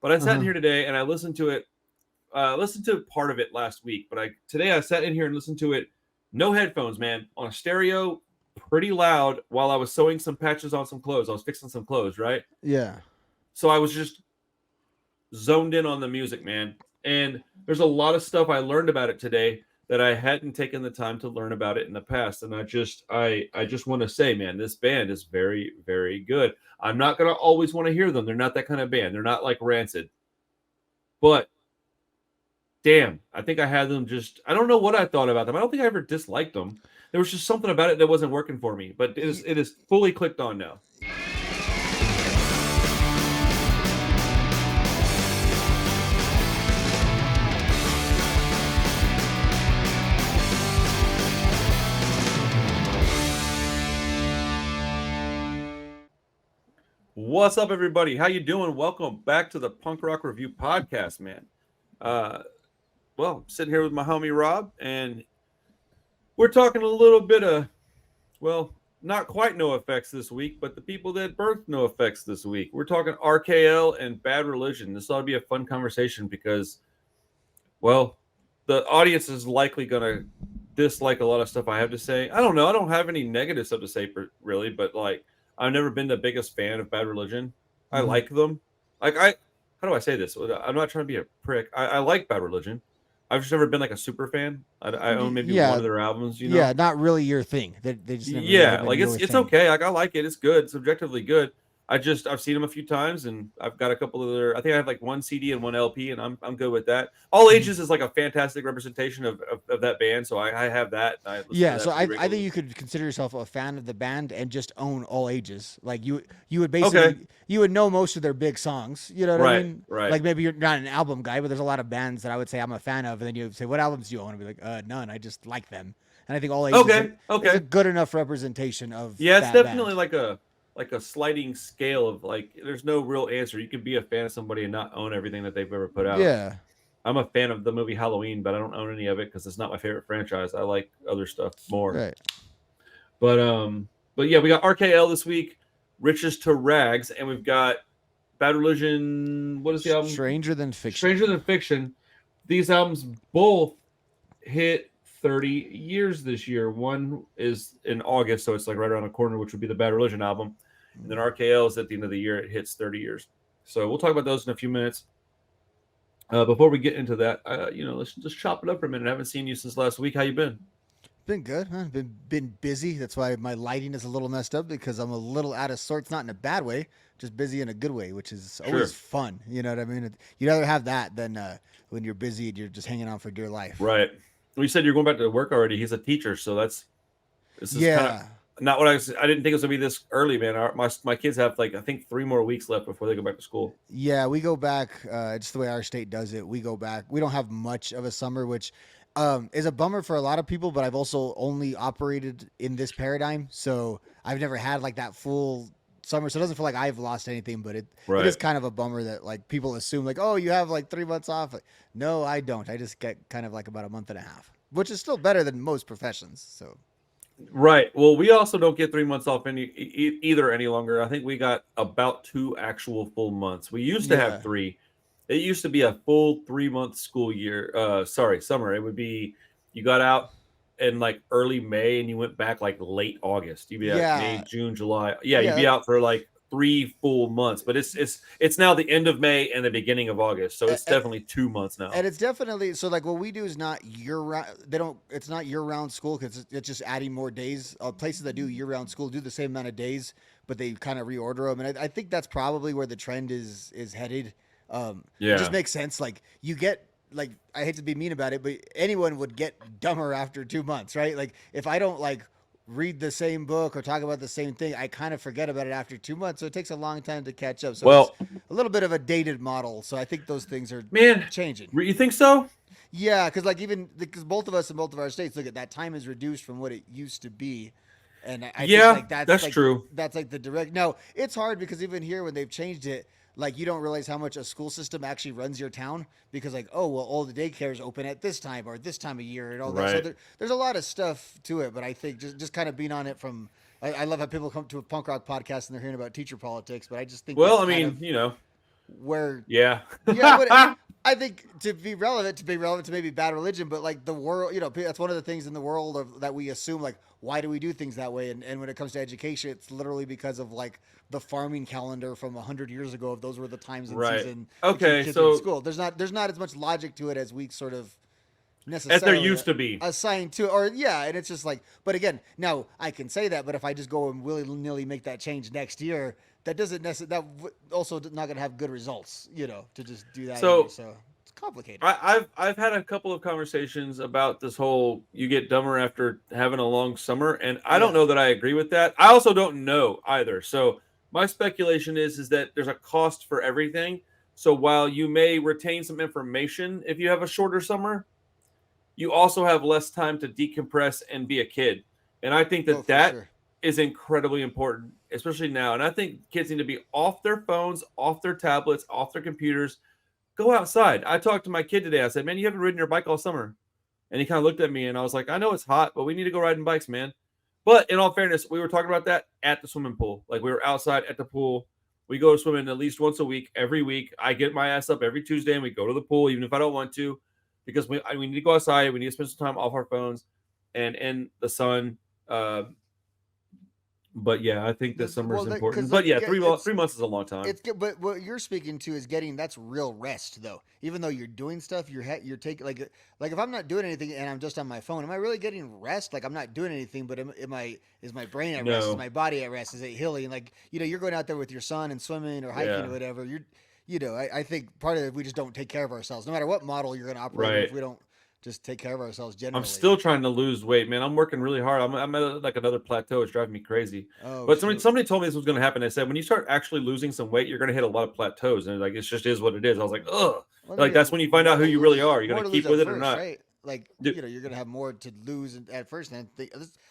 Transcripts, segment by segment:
But I sat in here today and I listened to it. Listened to part of it last week, but today I sat in here and listened to it. No headphones, man, on a stereo, pretty loud while I was sewing some patches on some clothes. I was fixing some clothes, right? Yeah. So I was just zoned in on the music, man. And there's a lot of stuff I learned about it today that I hadn't taken the time to learn about it in the past. And I just want to say, man, this band is very, very good. I'm not gonna always want to hear them. They're not that kind of band. They're not like Rancid. But damn, I think I had them just I don't know what I thought about them. I don't think I ever disliked them. There was just something about it that wasn't working for me. But it is fully clicked on now. What's up, everybody? How you doing? Welcome back to the Punk Rock Review Podcast, man. Uh, well, I'm sitting here with my homie Rob, and we're talking a little bit of, well, not quite NOFX this week, but the people that birthed NOFX this week. We're talking RKL and Bad Religion. This ought to be a fun conversation because, well, the audience is likely going to dislike a lot of stuff I have to say. I don't know. I don't have any negative stuff to say, really, but like, I've never been the biggest fan of Bad Religion. I like them. How do I say this? I'm not trying to be a prick. I like Bad Religion. I've just never been like a super fan. I own maybe one Yeah. of their albums, Yeah. Not really your thing. They just never really Yeah, have been like your it's thing. okay. Like I like it. It's good. It's objectively good. I've seen them a few times, and I've got a couple of their. I think I have like one CD and one LP, and I'm good with that. All Ages is like a fantastic representation of that band, so I have that. I listen to Yeah, so that I pretty I think regularly. you could consider yourself a fan of the band and just own all ages. Like you would Okay, basically you would know most of their big songs. You know what I right, mean? right. Like maybe you're not an album guy, but there's a lot of bands that I would say I'm a fan of, and then you would say, "What albums do you own?" I'd be like, "None. I just like them." And I think all ages Okay, is a okay. good enough representation of Yeah, it's that definitely band. like a sliding scale of like. There's no real answer. You could be a fan of somebody and not own everything that they've ever put out. Yeah. I'm a fan of the movie Halloween, but I don't own any of it because it's not my favorite franchise. I like other stuff more. Right. But um, but yeah, we got RKL this week, Riches to Rags, and we've got Bad Religion. What is the album? Stranger Than Fiction. Stranger Than Fiction. These albums both hit 30 years this year. One is in August, so it's like right around the corner, which would be the Bad Religion album. And then RKL is at the end of the year. It hits 30 years. So we'll talk about those in a few minutes. Before we get into that, let's just chop it up for a minute. I haven't seen you since last week. How you been? Been good, huh? Been busy. That's why my lighting is a little messed up because I'm a little out of sorts, not in a bad way, just busy in a good way, which is always Sure. fun. You know what I mean? You'd rather have that than when you're busy and you're just hanging on for dear life. Right. Well, you said you're going back to work already. He's a teacher, so this is kind of Yeah, not what I didn't think it was gonna be this early, man. My kids have like I think 3 more weeks left before they go back to school. yeah. We go back just the way our state does it. We go back. We don't have much of a summer, which is a bummer for a lot of people. But I've also only operated in this paradigm, so I've never had like that full summer. So it doesn't feel like I've lost anything, but it is Right. kind of a bummer that like people assume like, oh, you have like 3 months off. Like, no, I don't. I just get kind of like about a month and a half, which is still better than most professions. So Right. Well, we also don't get 3 months off either any longer. I think we got about two actual full months. We used to have yeah, three. It used to be a full 3 month school year. Sorry, summer. It would be you got out in like early May and you went back like late August. You'd be like May, yeah, June, July. Yeah, you'd yeah. be out for like 3 full months. But it's now the end of May and the beginning of August, so it's definitely 2 months now. And it's definitely so. Like what we do is not year round. They don't. It's not year round school because it's just adding more days. Places that do year round school do the same amount of days, but they kind of reorder them. And I think that's probably where the trend is headed. It just Yeah. makes sense. Like you get like I hate to be mean about it, but anyone would get dumber after 2 months, right? Like if I don't like read the same book or talk about the same thing, I kind of forget about it after 2 months. So it takes a long time to catch up. So it's Well, a little bit of a dated model. So I think those things are man, changing. you think so? Yeah, because like even because both of us in both of our states, look at that time is reduced from what it used to be, and I think Yeah, like that's true. that's like the direct. No, it's hard because even here when they've changed it, like you don't realize how much a school system actually runs your town because like oh well all the daycares open at this time or this time of year and all that. So Right. there's a lot of stuff to it, but I think just kind of being on it from. I love how people come to a punk rock podcast and they're hearing about teacher politics, but I just think Well, that's I kind mean, of where Yeah. yeah, but I think to be relevant to maybe Bad Religion, but like the world, that's one of the things in the world of that we assume, like, why do we do things that way? And when it comes to education, it's literally because of like the farming calendar from 100 years ago. If those were the times in Right. season to keep Okay. kids in So school, there's not as much logic to it as we sort of as there necessarily used to be. assigned to, or yeah, and it's just like, but again, now I can say that, but if I just go and willy nilly make that change next year, that doesn't necessarily, also not going to have good results, to just do that either. So So it's complicated. I've had a couple of conversations about this whole you get dumber after having a long summer, and I don't Yeah. know that I agree with that. I also don't know either. So my speculation is that there's a cost for everything. So while you may retain some information if you have a shorter summer, you also have less time to decompress and be a kid. And I think Oh, that for that sure. is incredibly important, especially now. And I think kids need to be off their phones, off their tablets, off their computers. Go outside. I talked to my kid today. I said, "Man, you haven't ridden your bike all summer." And he kind of looked at me and I was like, "I know it's hot, but we need to go riding bikes, man." But in all fairness, we were talking about that at the swimming pool. Like we were outside at the pool. We go swimming at least once a week, every week. I get my ass up every Tuesday and we go to the pool, even if I don't want to, because we need to go outside. We need to spend some time off our phones and in the sun. Uh, but yeah, I think that summer is Well, important. because But like yeah, it's 3 months is a long time. it's good, but what you're speaking to is getting that's real rest though. Even though you're doing stuff, you're taking like if I'm not doing anything and I'm just on my phone, am I really getting rest? Like I'm not doing anything, but am I is my brain at rest? Is No. my body at rest? Is it healing? Like you're going out there with your son and swimming or hiking or Yeah. whatever. I think part of it we just don't take care of ourselves, no matter what model you're going to operate in. Right. If we don't just take care of ourselves I'm generally. still trying to lose weight, man. I'm working really hard. I'm at like another plateau. It's driving me crazy. Oh But somebody shoot. somebody told me this was going to happen. They said when you start actually losing some weight, you're going to hit a lot of plateaus, and like it just is what it is. I was like, ugh. Well, then Like you have that's when you find more out who to you really lose. are. You're More going to to lose keep at with it or first, not. right? Like Dude, you're gonna have more to lose at first. And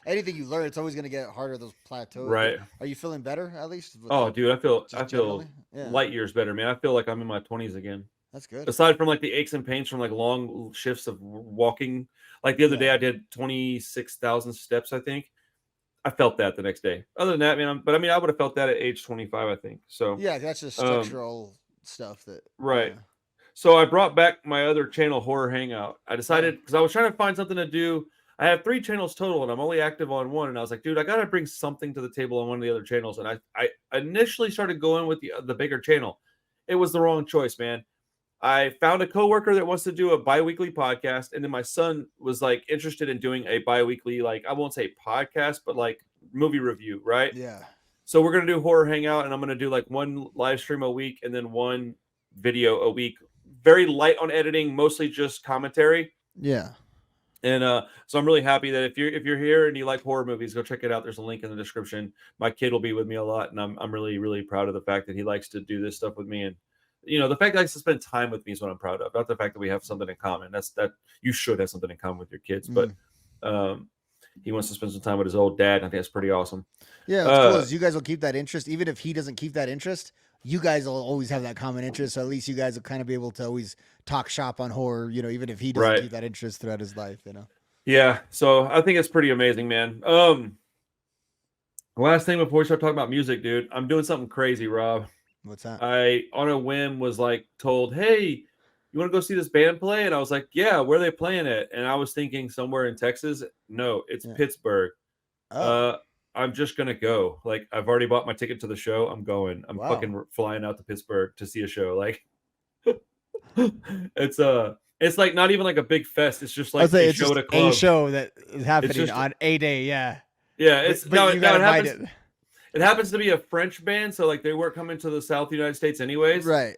anything you learn, it's always gonna get harder. Those plateaus. But right? are you feeling better at least? Oh, Like dude, I just generally? feel Yeah, light years better, man. I feel like I'm in my 20s again. that's good. Aside from like the aches and pains from like long shifts of walking. Like the other Yeah, day, I did 26,000 steps. I think I felt that the next day. Other than that, man, but I mean, I would have felt that at age 25. I think so. yeah. That's just Um, structural stuff. That right. yeah. So I brought back my other channel, Horror Hangout. I Oh decided because I was trying to find something to do. I have 3 channels total, and I'm only active on one. And I was like, dude, I gotta bring something to the table on one of the other channels. And I initially started going with the bigger channel. It was the wrong choice, man. I found a coworker that wants to do a bi-weekly podcast, and then my son was like interested in doing a bi-weekly, like I won't say podcast, but like movie review, right? yeah, So we're gonna do Horror Hangout, and I'm gonna do like one live stream a week and then one video a week. Very light on editing, mostly just commentary. yeah. And so I'm really happy that if you're here and you like horror movies, go check it out. There's a link in the description. My kid will be with me a lot, and I'm really really proud of the fact that he likes to do this stuff with me. And the fact that he likes to spend time with me is what I'm proud of. Not the fact that we have something in common. That's that you should have something in common with your kids, but Mm. um, he wants to spend some time with his old dad. And I think that's pretty awesome. Yeah, what's cool Uh, is you guys will keep that interest, even if he doesn't keep that interest. You guys will always have that common interest, so at least you guys will kind of be able to always talk shop on horror. Even if he doesn't right. keep that interest throughout his life. Yeah, so I think it's pretty amazing, man. Last thing before we start talking about music, dude, I'm doing something crazy, Rob. What's that? I on a whim was like told, "Hey, you want to go see this band play?" And I was like, "Yeah, where are they playing it?" And I was thinking somewhere in Texas. No, it's Yeah. Pittsburgh. Oh, Uh, I'm just gonna go. Like, I've already bought my ticket to the show. I'm going. I'm wow. fucking flying out to Pittsburgh to see a show. Like, it's like not even like a big fest. It's just I would like say a it's show just at a a club. show that is It's happening just on a day, yeah. yeah. But It's but now you got it happens. invited, It happens to be a French band, so like they weren't coming to the South United States anyways. right?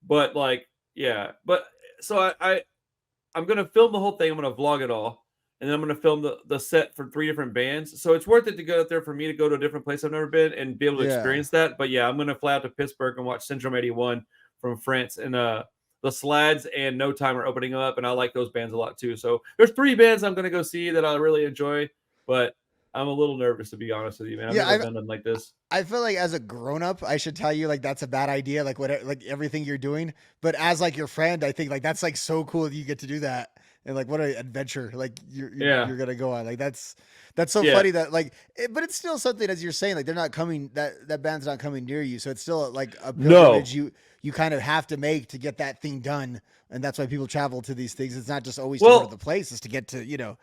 But like, yeah. But so I'm gonna film the whole thing. I'm gonna vlog it all, and then I'm gonna film the set for 3 different bands. So it's worth it to go out there for me to go to a different place I've never been and be able to Yeah, experience that. But yeah, I'm gonna fly out to Pittsburgh and watch Syndrome 81 from France, and the Slads and No Time are opening up, and I like those bands a lot too. So there's 3 bands I'm gonna go see that I really enjoy, but I'm a little nervous to be honest with you, man. I've yeah. never done them like this. I feel like as a grown up, I should tell you like that's a bad idea, like like everything you're doing. But as like your friend, I think like that's like so cool that you get to do that, and like what an adventure like Yeah, you're gonna go on. Like that's so yeah. funny that but it's still something as you're saying like they're not coming that band's not coming near you, so it's still like a No, pilgrimage you kind of have to make to get that thing done, and that's why people travel to these things. It's not just always to go to the Well, place; it's to get to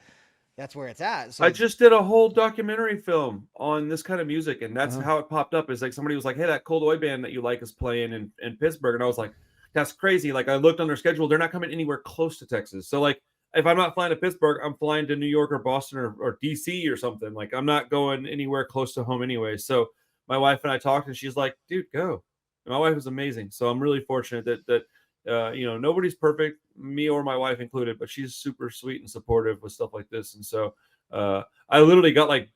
that's where it's at. So I it's just did a whole documentary film on this kind of music, and that's uh how it popped up. Is like somebody was like, "Hey, that Cold Oi band that you like is playing in Pittsburgh," and I was like, "That's crazy!" Like I looked on their schedule; they're not coming anywhere close to Texas. So like, if I'm not flying to Pittsburgh, I'm flying to New York or Boston or DC or something. Like I'm not going anywhere close to home anyway. So my wife and I talked, and she's like, "Dude, go." And my wife is amazing, so I'm really fortunate that nobody's perfect, me or my wife included, but she's super sweet and supportive with stuff like this, and so. I literally got like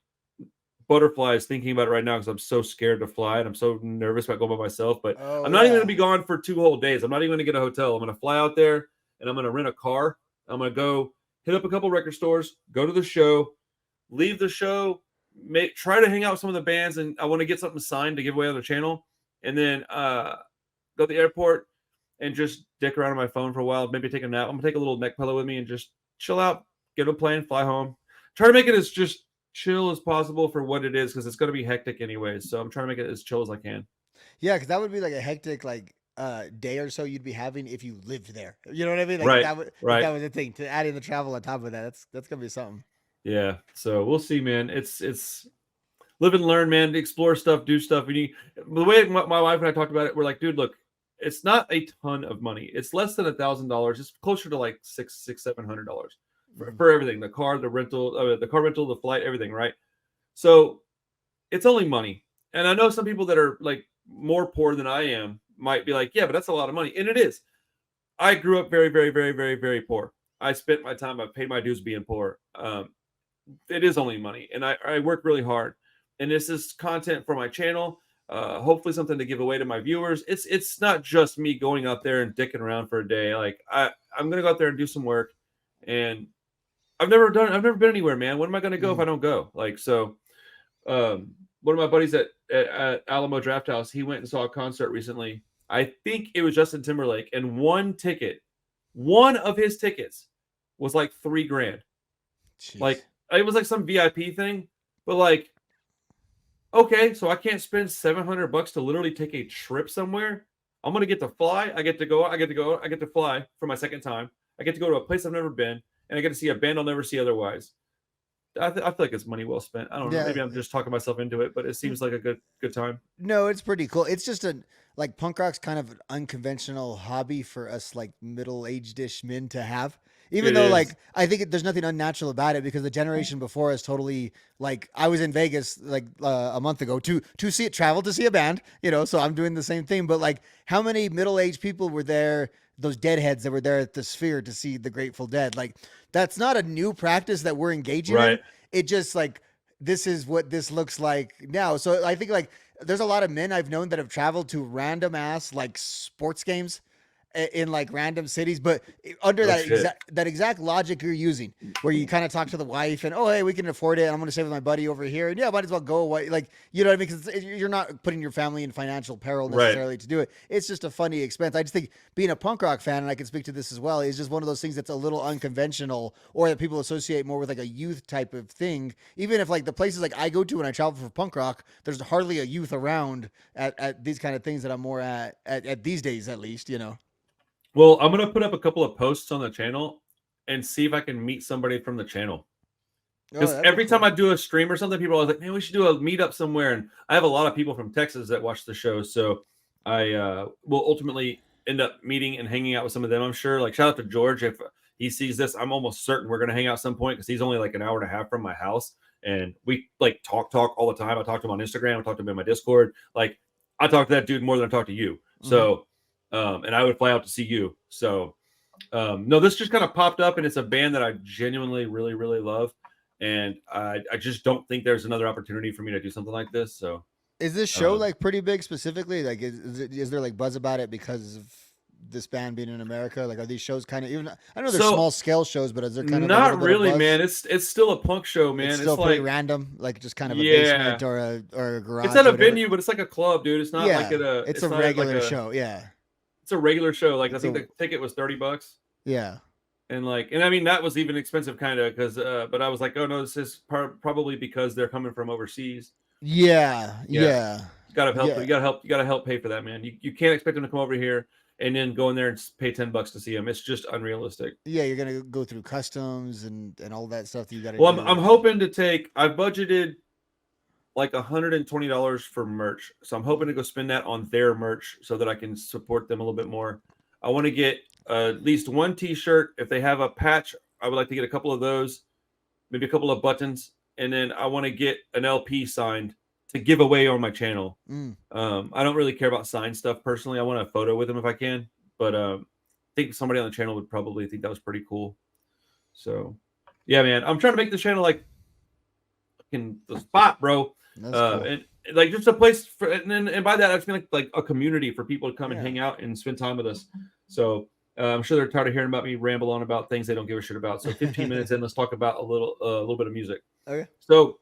butterflies thinking about it right now because I'm so scared to fly and I'm so nervous about going by myself. But oh I'm not even going to yeah, be gone for 2 whole days. I'm not even going to get a hotel. I'm going to fly out there and I'm going to rent a car. I'm going to go hit up a couple record stores, go to the show, leave the show, try to hang out with some of the bands, and I want to get something signed to give away on the channel, and then go to the airport and just dick around on my phone for a while. Maybe take a nap. I'm gonna take a little neck pillow with me and just chill out, get a plane, fly home. Try to make it as just chill as possible for what it is because it's gonna be hectic anyways. So I'm trying to make it as chill as I can. yeah, because that would be like a hectic day or so you'd be having if you lived there. You know what I mean? Like Right, if that right. was a thing to add in the travel on top of that. That's gonna be something. Yeah. So we'll see, man. It's live and learn, man. Explore stuff, do stuff. The way my wife and I talked about it, we're like, dude, look, it's not a ton of money. It's less than $1,000. It's closer to like $700 Mhm. for everything: the car, the car rental, the flight, everything. Right. So it's only money. And I know some people that are like more poor than I am might be like, yeah, but that's a lot of money, and it is. I grew up very, very, very, very, very poor. I spent my time. I paid my dues being poor. It is only money, and I work really hard. And this is content for my channel. Hopefully, something to give away to my viewers. It's not just me going out there and dicking around for a day. Like I'm gonna go out there and do some work. And I've never been anywhere, man. When am I gonna go if I Mhm. don't go? Like so. One of my buddies at Alamo Draft House, he went and saw a concert recently. I think it was Justin Timberlake, and one of his tickets was like 3 grand. Jeez. Like it was like some VIP thing, but like, okay, so I can't spend $700 to literally take a trip somewhere. I'm gonna get to fly. I get to go. I get to go. I get to fly for my second time. I get to go to a place I've never been, and I get to see a band I'll never see otherwise. I feel like it's money well spent. I don't know. Yeah. Maybe I'm just talking myself into it, but it seems like a good time. No, it's pretty cool. It's just like punk rock's kind of an unconventional hobby for us like middle-aged ish men to have. Even It though is. like I think there's nothing unnatural about it because the generation before us totally like I was in Vegas like a month ago to see it travel to see a band, so I'm doing the same thing. But like how many middle-aged people were there? Those deadheads that were there at the Sphere to see the Grateful Dead. Like that's not a new practice that we're engaging in. Right. It just like this is what this looks like now. So I think like there's a lot of men I've known that have traveled to random ass like sports games in like random cities, but under Oh that shit. exact logic you're using, where you kind of talk to the wife and hey, we can afford it. I'm going to stay with my buddy over here, and yeah, might as well go. Like you know what I mean? Because you're not putting your family in financial peril Right. necessarily to do it. It's just a funny expense. I just think being a punk rock fan, and I can speak to this as well, is just one of those things that's a little unconventional, or that people associate more with like a youth type of thing. Even if like the places like I go to when I travel for punk rock, there's hardly a youth around at these kind of things that I'm more at these days, at least. Well, I'm gonna put up a couple of posts on the channel and see if I can meet somebody from the channel. Oh, Because that'd be every time cool. I do a stream or something, people are always like, "Man, we should do a meetup somewhere." And I have a lot of people from Texas that watch the show, so I will ultimately end up meeting and hanging out with some of them. I'm sure. Like, shout out to George if he sees this. I'm almost certain we're gonna hang out some point because he's only like an hour and a half from my house, and we like talk all the time. I talk to him on Instagram. I talk to him in my Discord. Like, I talk to that dude more than I talk to you. Hmm. So, and I would fly out to see you. So, no, this just kind of popped up, and it's a band that I genuinely really, really love, and I just don't think there's another opportunity for me to do something like this. So, Is this show um, like pretty big specifically? Like, is there like buzz about it because of this band being in America? Like, are these shows kind of even? I know they're so small scale shows, but is there kind of a little not bit of really, man. buzz? It's still a punk show, It's man. still It's pretty like, random, like just kind of a basement yeah, or a it's at garage or a whatever. venue, but it's like a club, dude. It's not like Yeah, at a, it's it's a not at like regular a, show. Yeah, it's a regular show. Like I it's think a the ticket was $30. yeah, And I mean that was even expensive, kind of, because but I was like, oh no, this is probably because they're coming from overseas. yeah, Yeah. yeah. Gotta help. Yeah. You gotta help. You gotta help pay for that, man. You can't expect them to come over here and then go in there and pay $10 to see them. It's just unrealistic. Yeah, you're gonna go through customs and all that stuff that you got to Well, do. I'm hoping to take. I've budgeted like $120 for merch, so I'm hoping to go spend that on their merch so that I can support them a little bit more. I want to get at least one T-shirt. If they have a patch, I would like to get a couple of those, maybe a couple of buttons, and then I want to get an LP signed to give away on my channel. Mm. I don't really care about signed stuff personally. I want a photo with them if I can, but I think somebody on the channel would probably think that was pretty cool. So, yeah, man, I'm trying to make this channel like fucking the spot, bro. That's cool. And like just a place for, and by that I just mean like a community for people to come and Yeah. hang out and spend time with us. So I'm sure they're tired of hearing about me ramble on about things they don't give a shit about. So 15 minutes in, let's talk about a little bit of music. Okay. So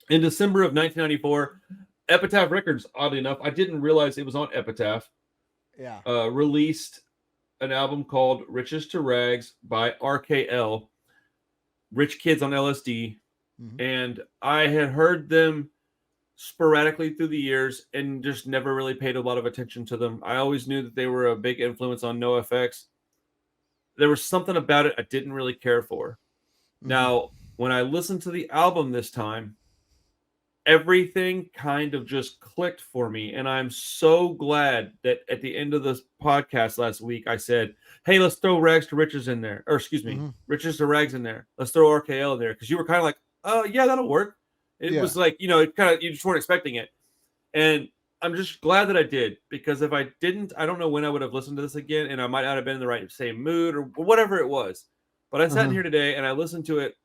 in December of 1994, Epitaph Records, oddly enough, I didn't realize it was on Epitaph, Yeah. released an album called Riches to Rags by RKL, Rich Kids on LSD. Mhm. And I had heard them sporadically through the years and just never really paid a lot of attention to them. I always knew that they were a big influence on NoFX. There was something about it I didn't really care for. Mhm. Now, when I listened to the album this time, everything kind of just clicked for me. And I'm so glad that at the end of this podcast last week, I said, hey, let's throw Rags to Riches in there. Or excuse me, Mhm. Riches to Rags in there. Let's throw RKL in there. Because you were kind of like, oh, yeah, that'll work. It Yeah. was like, it kind of, you just weren't expecting it. And I'm just glad that I did. Because if I didn't, I don't know when I would have listened to this again. And I might not have been in the right same mood or whatever it was. But I sat in here today and I listened to it.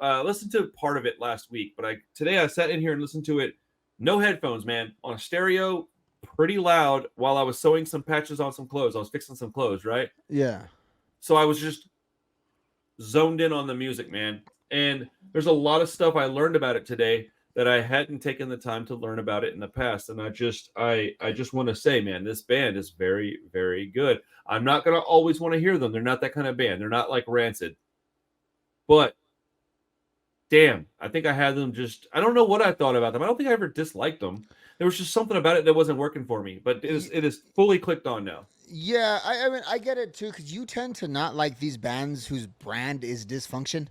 Listened to part of it last week, but today I sat in here and listened to it, no headphones, man, on a stereo, pretty loud, while I was sewing some patches on some clothes. I was fixing some clothes, right? Yeah. So I was just zoned in on the music, man. And there's a lot of stuff I learned about it today that I hadn't taken the time to learn about it in the past. And I just want to say, man, this band is very, very good. I'm not gonna always want to hear them. They're not that kind of band. They're not like Rancid, but damn, I think I had them I don't know what I thought about them. I don't think I ever disliked them. There was just something about it that wasn't working for me, but it is fully clicked on now. Yeah, I mean, I get it too, because you tend to not like these bands whose brand is dysfunction.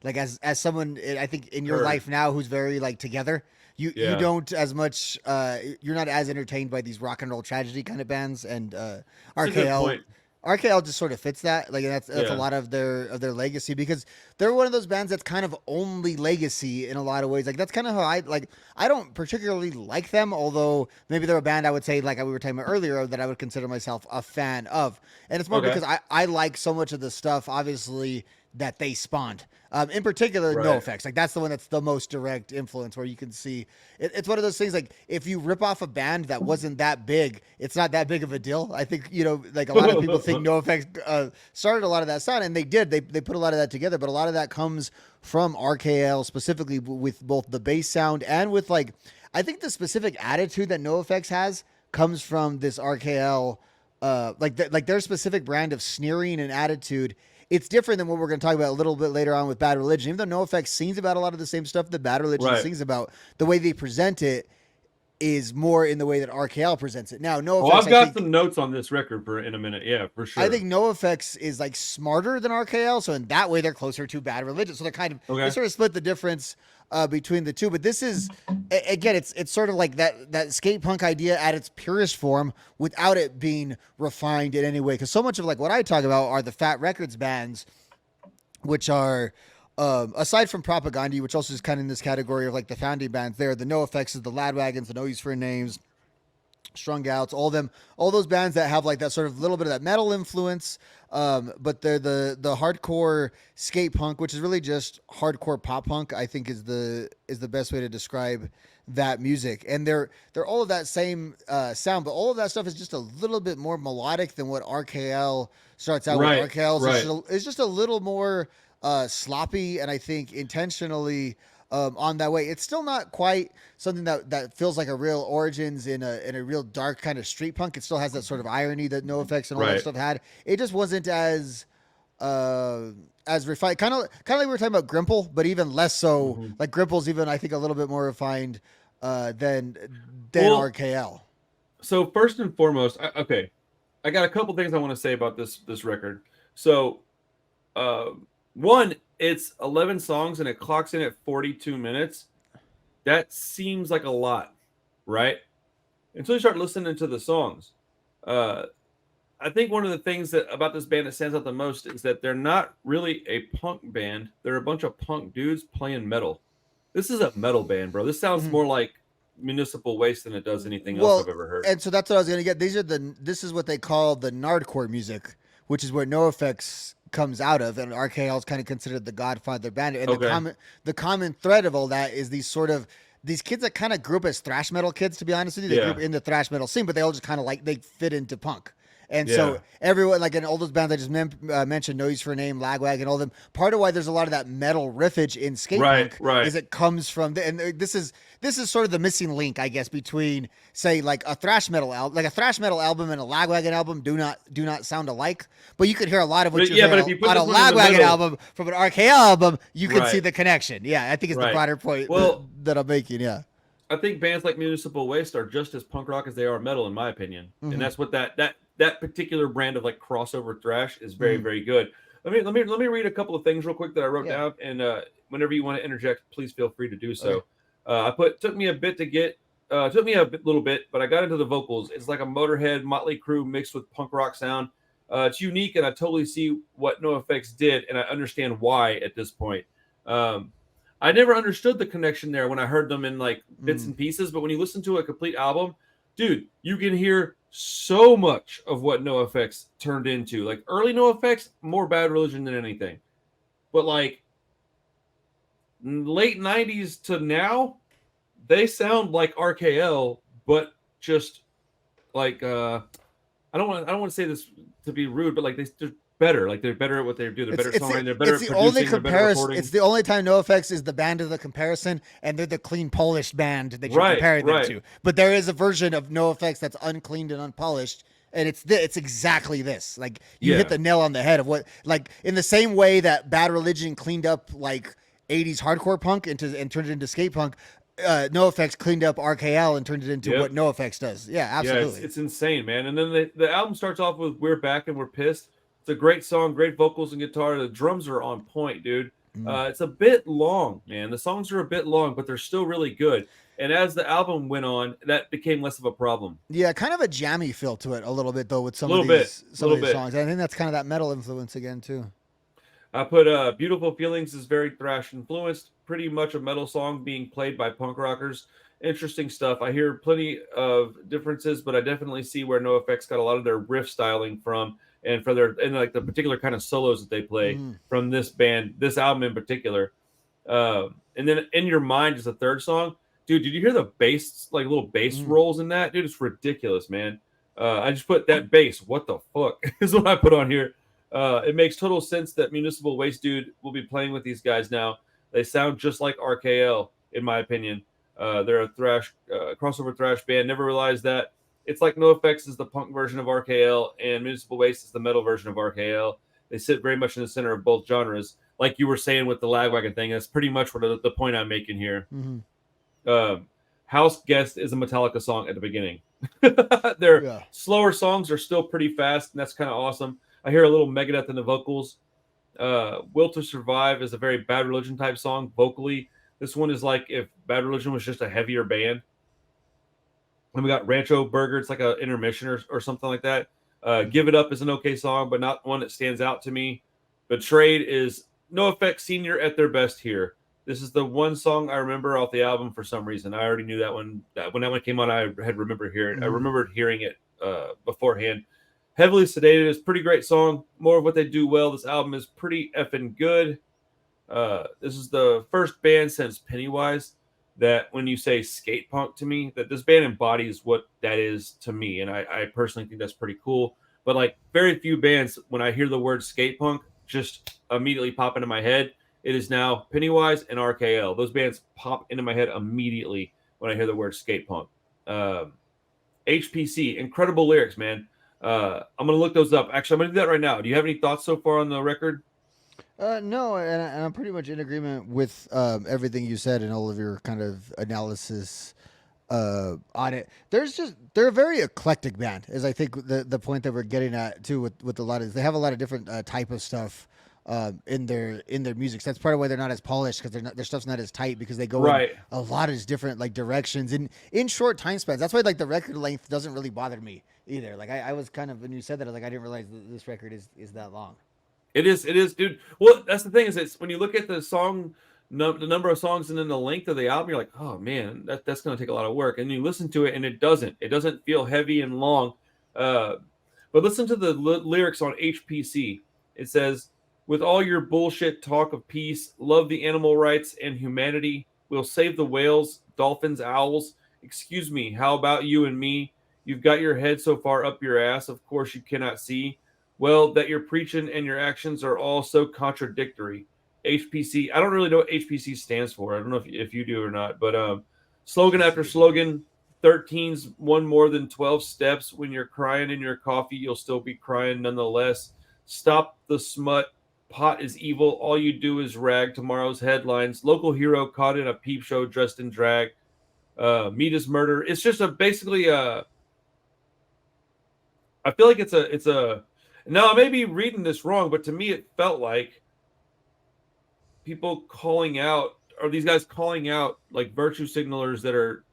Like as someone, I think in your Heard. life now who's very like together, you Yeah. don't as much. You're not as entertained by these rock and roll tragedy kind of bands, and That's a good RKL. point. RKL just sort of fits that. Like that's Yeah. a lot of their legacy, because they're one of those bands that's kind of only legacy in a lot of ways. Like that's kind of how I don't particularly like them, although maybe they're a band I would say, like we were talking about earlier, that I would consider myself a fan of. And it's more Okay. because I like so much of the stuff, obviously, that they spawned. In particular, Right. NoFX. Like that's the one that's the most direct influence, where you can see it's one of those things. Like if you rip off a band that wasn't that big, it's not that big of a deal. I think like a lot of people think NoFX started a lot of that sound, and they did. They put a lot of that together, but a lot of that comes from RKL, specifically with both the bass sound and with like I think the specific attitude that NoFX has comes from this RKL, like their specific brand of sneering and attitude. It's different than what we're going to talk about a little bit later on with Bad Religion. Even though NoFX sings about a lot of the same stuff that Bad Religion Right. sings about, the way they present it is more in the way that RKL presents it. Now, NoFX, Well, I've got some notes on this record in a minute. Yeah, for sure. I think NoFX is like smarter than RKL, so in that way they're closer to Bad Religion. So they're kind of Okay. they sort of split the difference between the two. But this is again, it's sort of like that skate punk idea at its purest form, without it being refined in any way. Because so much of like what I talk about are the Fat Records bands, which are aside from Propaganda, which also is kind of in this category of like the founding bands. There, the NoFXs, the Ladwagons, the No Use for Names, Strung Outs, all those bands that have like that sort of little bit of that metal influence, but they're the hardcore skate punk, which is really just hardcore pop punk, I think is the best way to describe that music. And they're all of that same sound, but all of that stuff is just a little bit more melodic than what RKL starts out Right, with. RKL right. is just a little more sloppy, and I think intentionally on that way. It's still not quite something that feels like a real origins in a real dark kind of street punk. It still has that sort of irony that NoFX and all that Right. stuff had. It just wasn't as refined. Kind of like we were talking about Grimple, but even less so. Mhm. Like Grimple's even, I think, a little bit more refined than Well, RKL. so first and foremost, okay, I got a couple things I want to say about this record. So, uh, one, it's 11 songs and it clocks in at 42 minutes. That seems like a lot, right? Until you start listening to the songs. Uh, I think one of the things that about this band that stands out the most is that they're not really a punk band. They're a bunch of punk dudes playing metal. This is a metal band, bro. This sounds Mhm. more like Municipal Waste than it does anything else I've Well, ever heard. and so that's what I was gonna get. This is what they call the nardcore music, which is where NoFX comes out of, and RKL is kind of considered the Godfather band. And Okay. the common thread of all that is these kids that kind of grew up as thrash metal kids. To be honest with you, they grew up Yeah. in the thrash metal scene, but they all just kind of like they fit into punk. And so Yeah. everyone, like in all those bands I just mentioned, No Use for a Name, Lagwag, and all of them. Part of why there's a lot of that metal riffage in skate Right. punk Right. is it comes from and this is sort of the missing link, I guess, between say like a thrash metal album, like a thrash metal album and a Lagwagon album do not sound alike, but you could hear a lot of what But you yeah, hear but if you put on a this one in the Lagwagon middle, album from an RKL album, you can see right. the connection. Yeah, I think it's the Right. broader point Well, that I'm making. Yeah. I think bands like Municipal Waste are just as punk rock as they are metal, in my opinion. And Mm-hmm. that's what that particular brand of like crossover thrash is very Mm-hmm. very good. Let me read a couple of things real quick that I wrote Yeah. down, and whenever you want to interject, please feel free to do Okay. so. I put took me a bit to get took me a little bit, but I got into the vocals. It's like a Motorhead, Motley Crue mixed with punk rock sound. It's unique, and I totally see what NoFX did, and I understand why at this point. Um, I never understood the connection there when I heard them in like bits Mm. and pieces, but when you listen to a complete album, dude, you can hear so much of what NoFX turned into. Like early NoFX, more Bad Religion than anything. But like late 90s to now, they sound like RKL, but just like I don't want to say this to be rude, but like they're better. Like they're better at what they do. They're better at songwriting. They're better It's at the only producing. They're better at comparison. It's recording. the only time NoFX is the band of the comparison, and they're the clean polished band that you're Right, comparing them right, to. But there is a version of NoFX that's uncleaned and unpolished, and it's exactly this. Like you hit yeah, the nail on the head of what, like in the same way that Bad Religion cleaned up like '80s hardcore punk and turned it into skate punk. NoFX cleaned up RKL and turned it into yep. what NoFX does. Yeah, Yeah, it's absolutely. it's insane, man. And then the album starts off with "We're Back and We're Pissed." It's a great song, great vocals and guitar. The drums are on point, dude. Mm. It's a bit long, man. The songs are a bit long, but they're still really good. And as the album went on, that became less of a problem. Yeah, kind of a jammy feel to it a little bit though with A little bit, a some of little these bit. songs. I think that's kind of that metal influence again too. I put "Beautiful Feelings" is very thrash influenced. Pretty much a metal song being played by punk rockers. Interesting stuff. I hear plenty of differences, but I definitely see where NoFX got a lot of their riff styling from, and for their and like the particular kind of solos that they play Mm. from this band, this album in particular. And then "In Your Mind" is the third song. Dude, did you hear the bass, like little bass Mm. rolls in that? Dude, it's ridiculous, man. I just put that bass. What the fuck is what I put on here. It makes total sense that Municipal Waste Dude will be playing with these guys now. They sound just like RKL, in my opinion. They're a thrash crossover thrash band. Never realized that. It's like NoFX is the punk version of RKL, and Municipal Waste is the metal version of RKL. They sit very much in the center of both genres. Like you were saying with the Lagwagon thing, that's pretty much what the point I'm making here. Mm-hmm. Um, House Guest is a Metallica song at the beginning. Their Yeah. slower songs are still pretty fast, and that's kind of awesome. I hear a little Megadeth in the vocals. Will to Survive is a very Bad Religion type song vocally. This one is like if Bad Religion was just a heavier band. Then we got Rancho Burger. It's like an intermission or something like that. Give It Up is an okay song, but not one that stands out to me. Betrayed is NoFX Senior at their best here. This is the one song I remember off the album for some reason. I already knew that one. When that one came on, I had remembered hearing. I Mm-hmm. remembered hearing it beforehand. Heavily Sedated is a pretty great song. More of what they do well. This album is pretty effing good. This is the first band since Pennywise that when you say skate punk to me, that this band embodies what that is to me. And I personally think that's pretty cool. But like very few bands, when I hear the word skate punk, just immediately pop into my head. It is now Pennywise and RKL. Those bands pop into my head immediately when I hear the word skate punk. HPC, incredible lyrics, man. I'm gonna look those up. Actually, I'm gonna do that right now. Do you have any thoughts so far on the record? No, and I'm pretty much in agreement with everything you said and all of your kind of analysis on it. They're a very eclectic band, is I think the point that we're getting at too with a lot of they have a lot of different type of stuff in their music. So that's part of why they're not as polished because their stuff's not as tight because they go in Right. a lot of different like directions in short time spans. That's why like the record length doesn't really bother me either. Like I was kind of when you said that I was like I didn't realize that this record is that long. It is, dude. Well, that's the thing is, it's when you look at the song, the number of songs and then the length of the album, you're like, oh man, that's going to take a lot of work. And you listen to it, and it doesn't. It doesn't feel heavy and long. Uh, but listen to the lyrics on HPC. It says, "With all your bullshit talk of peace, love the animal rights and humanity. We'll save the whales, dolphins, owls. Excuse me, how about you and me? You've got your head so far up your ass, of course you cannot see. Well, that your preaching and your actions are all so contradictory." HPC, I don't really know what HPC stands for. I don't know if you do or not, but slogan after slogan, 13's one more than 12 steps. When you're crying in your coffee, you'll still be crying nonetheless. Stop the smut. Pot is evil. All you do is rag tomorrow's headlines. Local hero caught in a peep show dressed in drag. Meat is murder. It's just a basically a. I feel like it's a. Now I may be reading this wrong, but to me it felt like people calling out, or these guys calling out like virtue signalers that are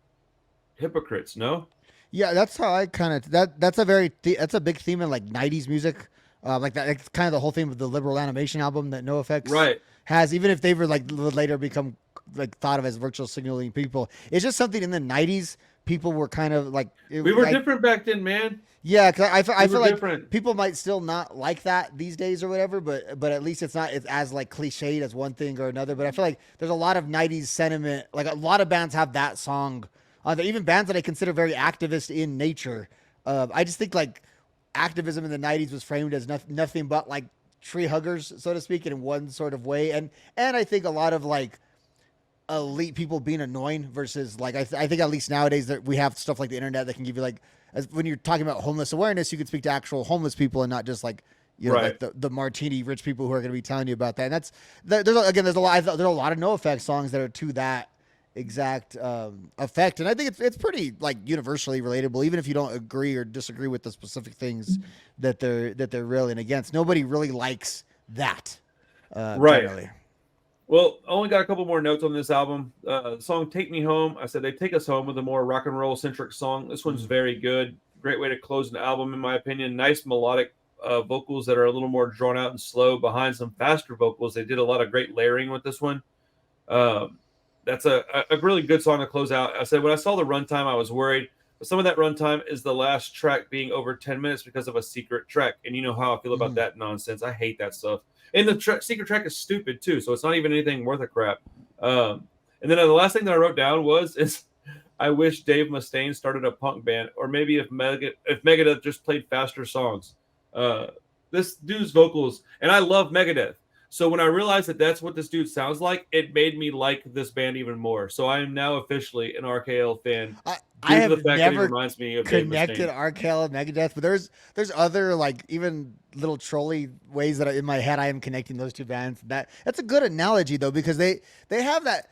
hypocrites. No, Yeah, that's how I kind of that's a that's a big theme in like '90s music, like that. It's kind of the whole theme of the liberal animation album that NoFX right? has. Even if they were like later become like thought of as virtual signaling people, it's just something in the '90s people were kind of like. We were different back then, man. Yeah, because We I were feel like different. people might still not like that these days or whatever, but at least it's as like cliched as one thing or another. But I feel like there's a lot of '90s sentiment. Like a lot of bands have that song. Even bands that I consider very activist in nature. I just think like activism in the '90s was framed as nothing but like tree huggers, so to speak, in one sort of way, and I think a lot of like elite people being annoying versus like I think at least nowadays that we have stuff like the internet that can give you like as when you're talking about homeless awareness, you can speak to actual homeless people and not just like you know Right. like the martini rich people who are going to be telling you about that. And that's there's a lot of NoFX songs that are to that exact effect, and I think it's pretty like universally relatable, even if you don't agree or disagree with the specific things that they're railing against. Nobody really likes that Right. generally. Well, I only got a couple more notes on this album. The song "Take Me Home." I said they take us home with a more rock and roll centric song. This one's Mm. very good. Great way to close an album, in my opinion. Nice melodic vocals that are a little more drawn out and slow behind some faster vocals. They did a lot of great layering with this one. Um, that's a really good song to close out. I said when I saw the runtime, I was worried. But some of that runtime is the last track being over 10 minutes because of a secret track. And you know how I feel about Mhm. that nonsense. I hate that stuff. And the secret track is stupid too, so it's not even anything worth a crap. And then the last thing that I wrote down is I wish Dave Mustaine started a punk band, or maybe if Megadeth just played faster songs. Uh, this dude's vocals, and I love Megadeth. So when I realized that that's what this dude sounds like, it made me like this band even more. So I am now officially an RKL fan I due to the have fact that he never reminds me of Dave connected Mustaine. RKL and Megadeth, but there's other like even little trolley ways that in my head I am connecting those two bands. That's a good analogy though because they have that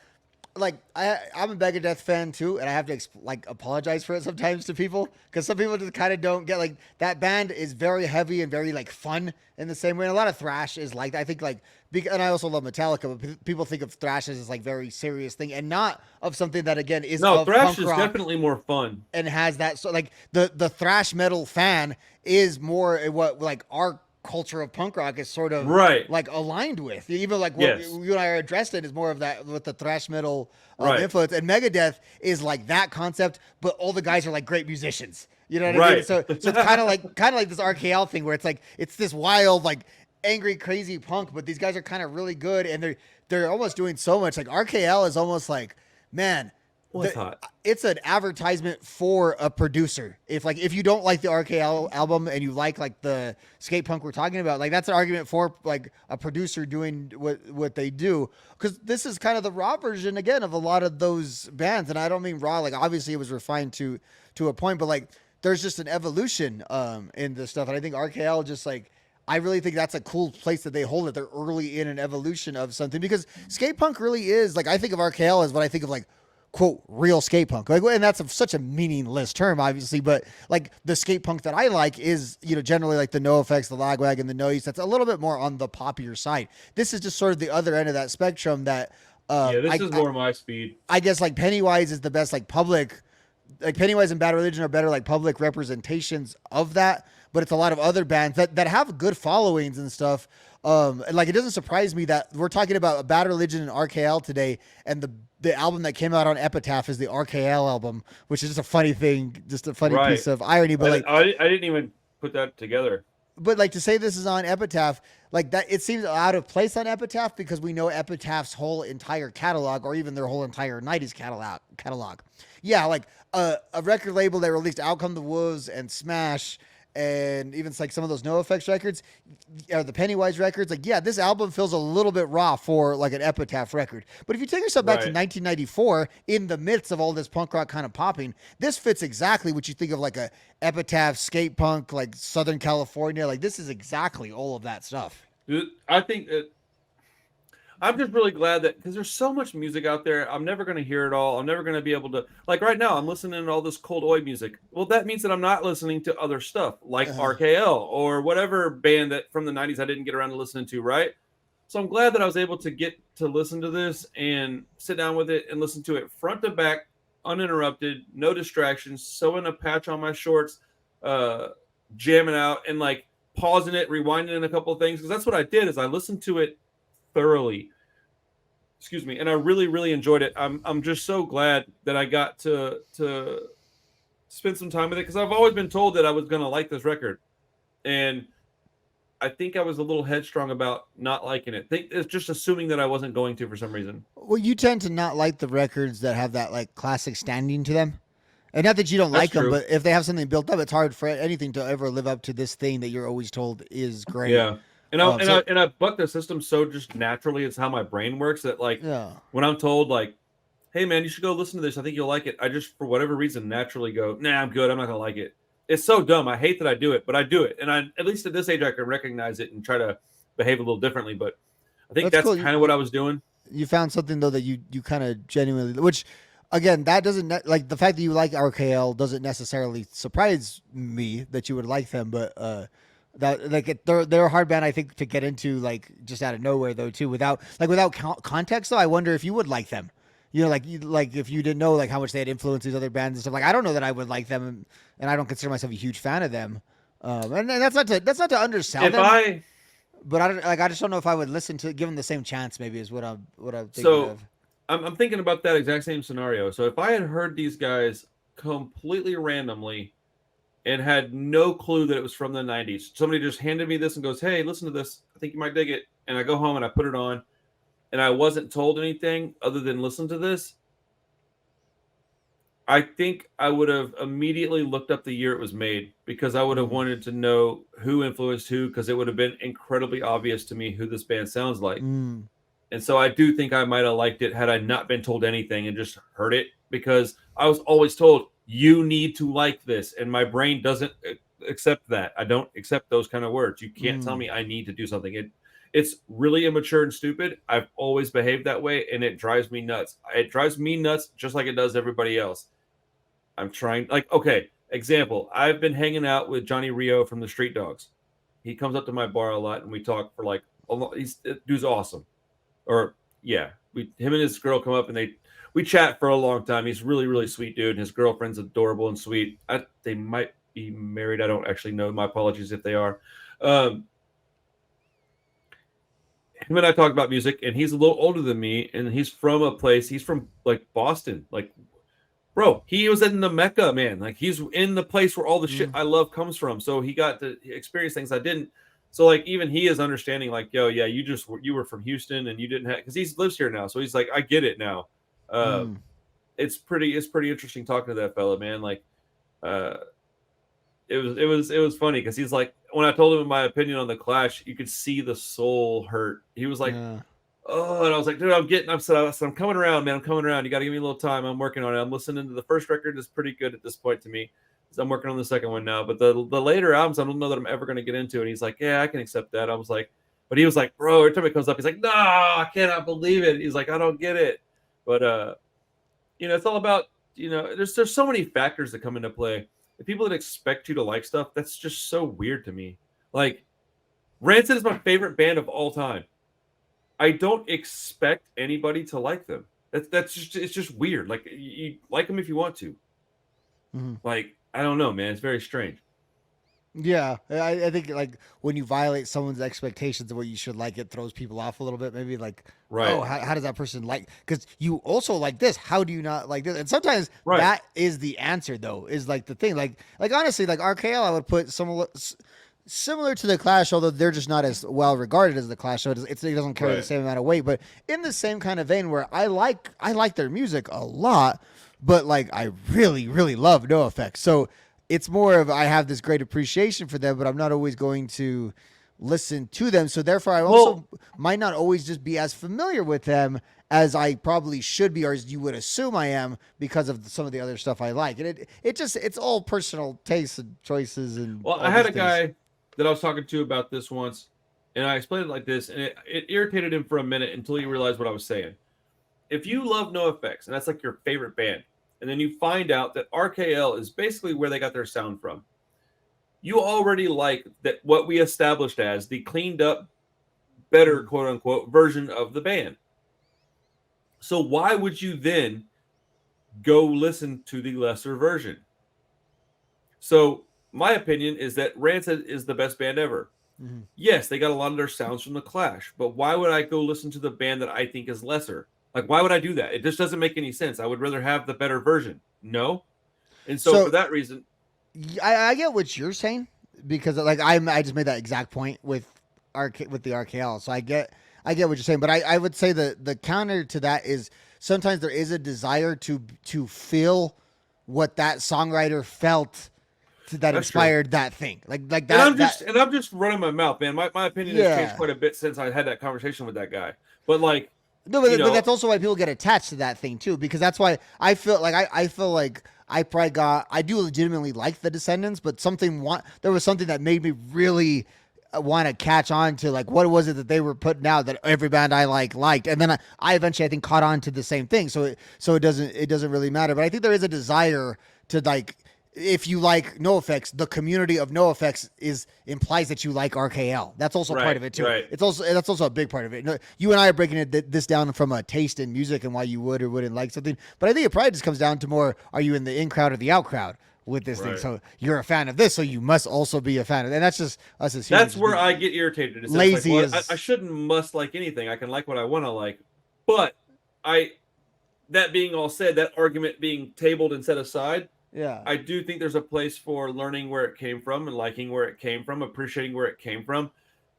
like I'm a Megadeth fan too, and I have to like apologize for it sometimes to people because some people just kind of don't get like that band is very heavy and very like fun in the same way. And a lot of thrash is like I think like and I also love Metallica, but people think of thrash as this like very serious thing and not of something that again is No, of thrash punk is rock definitely more fun. and has that so like the thrash metal fan is more what like our culture of punk rock is sort of Right. like aligned with. Even like what Yes. you and I are addressed in is more of that with the thrash metal Right. influence. And Megadeth is like that concept, but all the guys are like great musicians. You know what I mean? Right. So it's kind of like this RKL thing where it's like it's this wild like angry crazy punk, but these guys are kind of really good and they're almost doing so much. Like RKL is almost like man. Well, it's hot. It's an advertisement for a producer. If you don't like the RKL album and you like the skate punk we're talking about, like that's an argument for like a producer doing what they do. Because this is kind of the raw version again of a lot of those bands, and I don't mean raw. Like obviously it was refined to a point, but like there's just an evolution in this stuff, and I think RKL just like I really think that's a cool place that they hold it. They're early in an evolution of something because skate punk really is like I think of RKL as what I think of like quote real skate punk. Like, and that's such a meaningless term, obviously, but like the skate punk that I like is generally like the NoFX, the Lagwagon, the Noise. That's a little bit more on the poppier side. This is just sort of the other end of that spectrum. That Yeah, this I, is I more my speed. I guess like Pennywise is the best like public, like Pennywise and Bad Religion are better like public representations of that. But it's a lot of other bands that have good followings and stuff. And like it doesn't surprise me that we're talking about a Bad Religion and RKL today, and the album that came out on Epitaph is the RKL album, which is just a funny thing, just a funny Right. piece of irony. But like, I didn't even put that together. but like to say this is on Epitaph, like that, it seems out of place on Epitaph because we know Epitaph's whole entire catalog, or even their whole entire '90s catalog. Yeah, like a record label that released Out Come the Wolves and Smash, and even like some of those NoFX records, or the Pennywise records. Like, yeah, this album feels a little bit raw for like an Epitaph record. But if you take yourself back to Right. 1994, in the midst of all this punk rock kind of popping, this fits exactly what you think of like a Epitaph skate punk, like Southern California. Like, this is exactly all of that stuff. Dude, I think that I'm just really glad that because there's so much music out there, I'm never going to hear it all. I'm never going to be able to, like right now, I'm listening to all this Cold Oi music. Well, that means that I'm not listening to other stuff like Uh, RKL or whatever band that from the 90s I didn't get around to listening to, right? So I'm glad that I was able to get to listen to this and sit down with it and listen to it front to back, uninterrupted, no distractions, sewing a patch on my shorts, uh, jamming out and like pausing it, rewinding in a couple of things. Because that's what I did is I listened to it thoroughly, excuse me, and I really really enjoyed it. I'm just so glad that I got to spend some time with it because I've always been told that I was going to like this record, and I think I was a little headstrong about not liking it. Think it's just assuming that I wasn't going to for some reason. well, you tend to not like the records that have that like classic standing to them. And not that you don't That's like them, true. but if they have something built up, it's hard for anything to ever live up to this thing that you're always told is great. Yeah. And I and I So and I buck the system so just naturally. It's how my brain works. That like yeah, when I'm told like, "Hey man, you should go listen to this. I think you'll like it." I just for whatever reason naturally go, "Nah, I'm good. I'm not gonna like it." It's so dumb. I hate that I do it, but I do it. And I at least at this age I can recognize it and try to behave a little differently. But I think that's that's cool. kind of what I was doing. You found something though that you kind of genuinely, which again, that doesn't like the fact that you like RKL doesn't necessarily surprise me that you would like them, but that like they're a hard band I think to get into like just out of nowhere though too without context though. I wonder if you would like them. Like if you didn't know like how much they had influenced these other bands and stuff. Like I don't know that I would like them, and I don't consider myself a huge fan of them. And that's not to undersell If them, I but I don't like. I just don't know if I would listen to give them the same chance. Maybe is what I'm thinking so of. I'm thinking about that exact same scenario. So if I had heard these guys completely randomly and had no clue that it was from the 90s. Somebody just handed me this and goes, "Hey, listen to this. I think you might dig it." And I go home and I put it on and I wasn't told anything other than listen to this. I think I would have immediately looked up the year it was made because I would have Mm, wanted to know who influenced who because it would have been incredibly obvious to me who this band sounds like. mm, And so I do think I might have liked it had I not been told anything and just heard it because I was always told you need to like this and my brain doesn't accept that. I don't accept those kind of words. You can't tell mm. me I need to do something. It's really immature and stupid. I've always behaved that way and it drives me nuts. It drives me nuts just like it does everybody else. I'm trying like okay, example, I've been hanging out with Johnny Rio from the Street Dogs. He comes up to my bar a lot and we talk for like a lot. Dude's awesome or yeah, him and his girl come up and we chat for a long time. He's really really sweet dude. And his girlfriend's adorable and sweet. They might be married. I don't actually know. My apologies if they are. Um, him and I talk about music, and he's a little older than me, and he's from a place. He's from like Boston, like bro. He was in the Mecca, man. Like he's in the place where all the shit Mm, I love comes from. So he got to experience things I didn't. So like even he is understanding like yo yeah you were from Houston and you didn't have because he lives here now so he's like I get it now. Uh, mm. it's pretty interesting talking to that fella man like uh, it was funny because he's like when I told him my opinion on the Clash you could see the soul hurt. He was like Yeah. oh and I was like dude I'm coming around man I'm coming around you got to give me a little time I'm working on it I'm listening to the first record is pretty good at this point to me. I'm working on the second one now. But the later albums, I don't know that I'm ever going to get into. And he's like, yeah, I can accept that. I was like, but he was like, bro, every time it comes up, he's like, no, I cannot believe it. He's like, I don't get it. But it's all about, there's so many factors that come into play. The people that expect you to like stuff, that's just so weird to me. Like, Rancid is my favorite band of all time. I don't expect anybody to like them. That's just, it's just weird. Like, you like them if you want to. Mm-hmm. Like, I don't know, man. It's very strange. Yeah, I think like when you violate someone's expectations of what you should like, it throws people off a little bit. Maybe like, Right. oh, how does that person like? Because you also like this. How do you not like this? And sometimes Right. that is the answer, though. Is like the thing. Like honestly, like RKL, I would put similar to the Clash, although they're just not as well regarded as the Clash. So it doesn't carry the Right. same amount of weight. But in the same kind of vein, where I like their music a lot, but like I really love NoFX. So it's more of I have this great appreciation for them, but I'm not always going to listen to them. So therefore, I also might not always just be as familiar with them as I probably should be, or as you would assume I am, because of some of the other stuff I like. And it's all personal tastes and choices and Well, all I had these a things. guy that I was talking to about this once, and I explained it like this, and it irritated him for a minute until he realized what I was saying. If you love NoFX, and that's like your favorite band, and then you find out that RKL is basically where they got their sound from, you already like that what we established as the cleaned up, better quote unquote version of the band. So why would you then go listen to the lesser version? So my opinion is that Rancid is the best band ever. Mm-hmm. Yes, they got a lot of their sounds from the Clash, but why would I go listen to the band that I think is lesser? Like, why would I do that? It just doesn't make any sense. I would rather have the better version. No. And so for So that reason, I get what you're saying, because like I just made that exact point with with the RKL. So I get what you're saying, but I would say the counter to that is sometimes there is a desire to feel what that songwriter felt that that's true. inspired that thing. Like And that that I'm just running my mouth, man. My opinion has changed yeah. quite a bit since I had that conversation with that guy. But like, No, you but know, that's also why people get attached to that thing too, because that's why I feel like I feel like I do legitimately like the Descendants, but there was something that made me really want to catch on to like what was it that they were putting out that every band I liked, and then I eventually I think caught on to the same thing. So it doesn't really matter, but I think there is a desire to like. If you like NoFX, the community of NoFX implies that you like RKL. That's also part of it too. right. That's also a big part of it. No, you and I are breaking this down from a taste in music and why you would or wouldn't like something. But I think it probably just comes down to more: are you in the in crowd or the out crowd with this thing? Right. So you're a fan of this, so you must also be a fan of. And that's just us as humans. That's where I get irritated. It's Lazy like, well, as I shouldn't must like anything. I can like what I want to like. But I, that being all said, that argument being tabled and set aside, yeah. I do think there's a place for learning where it came from and liking where it came from, appreciating where it came from.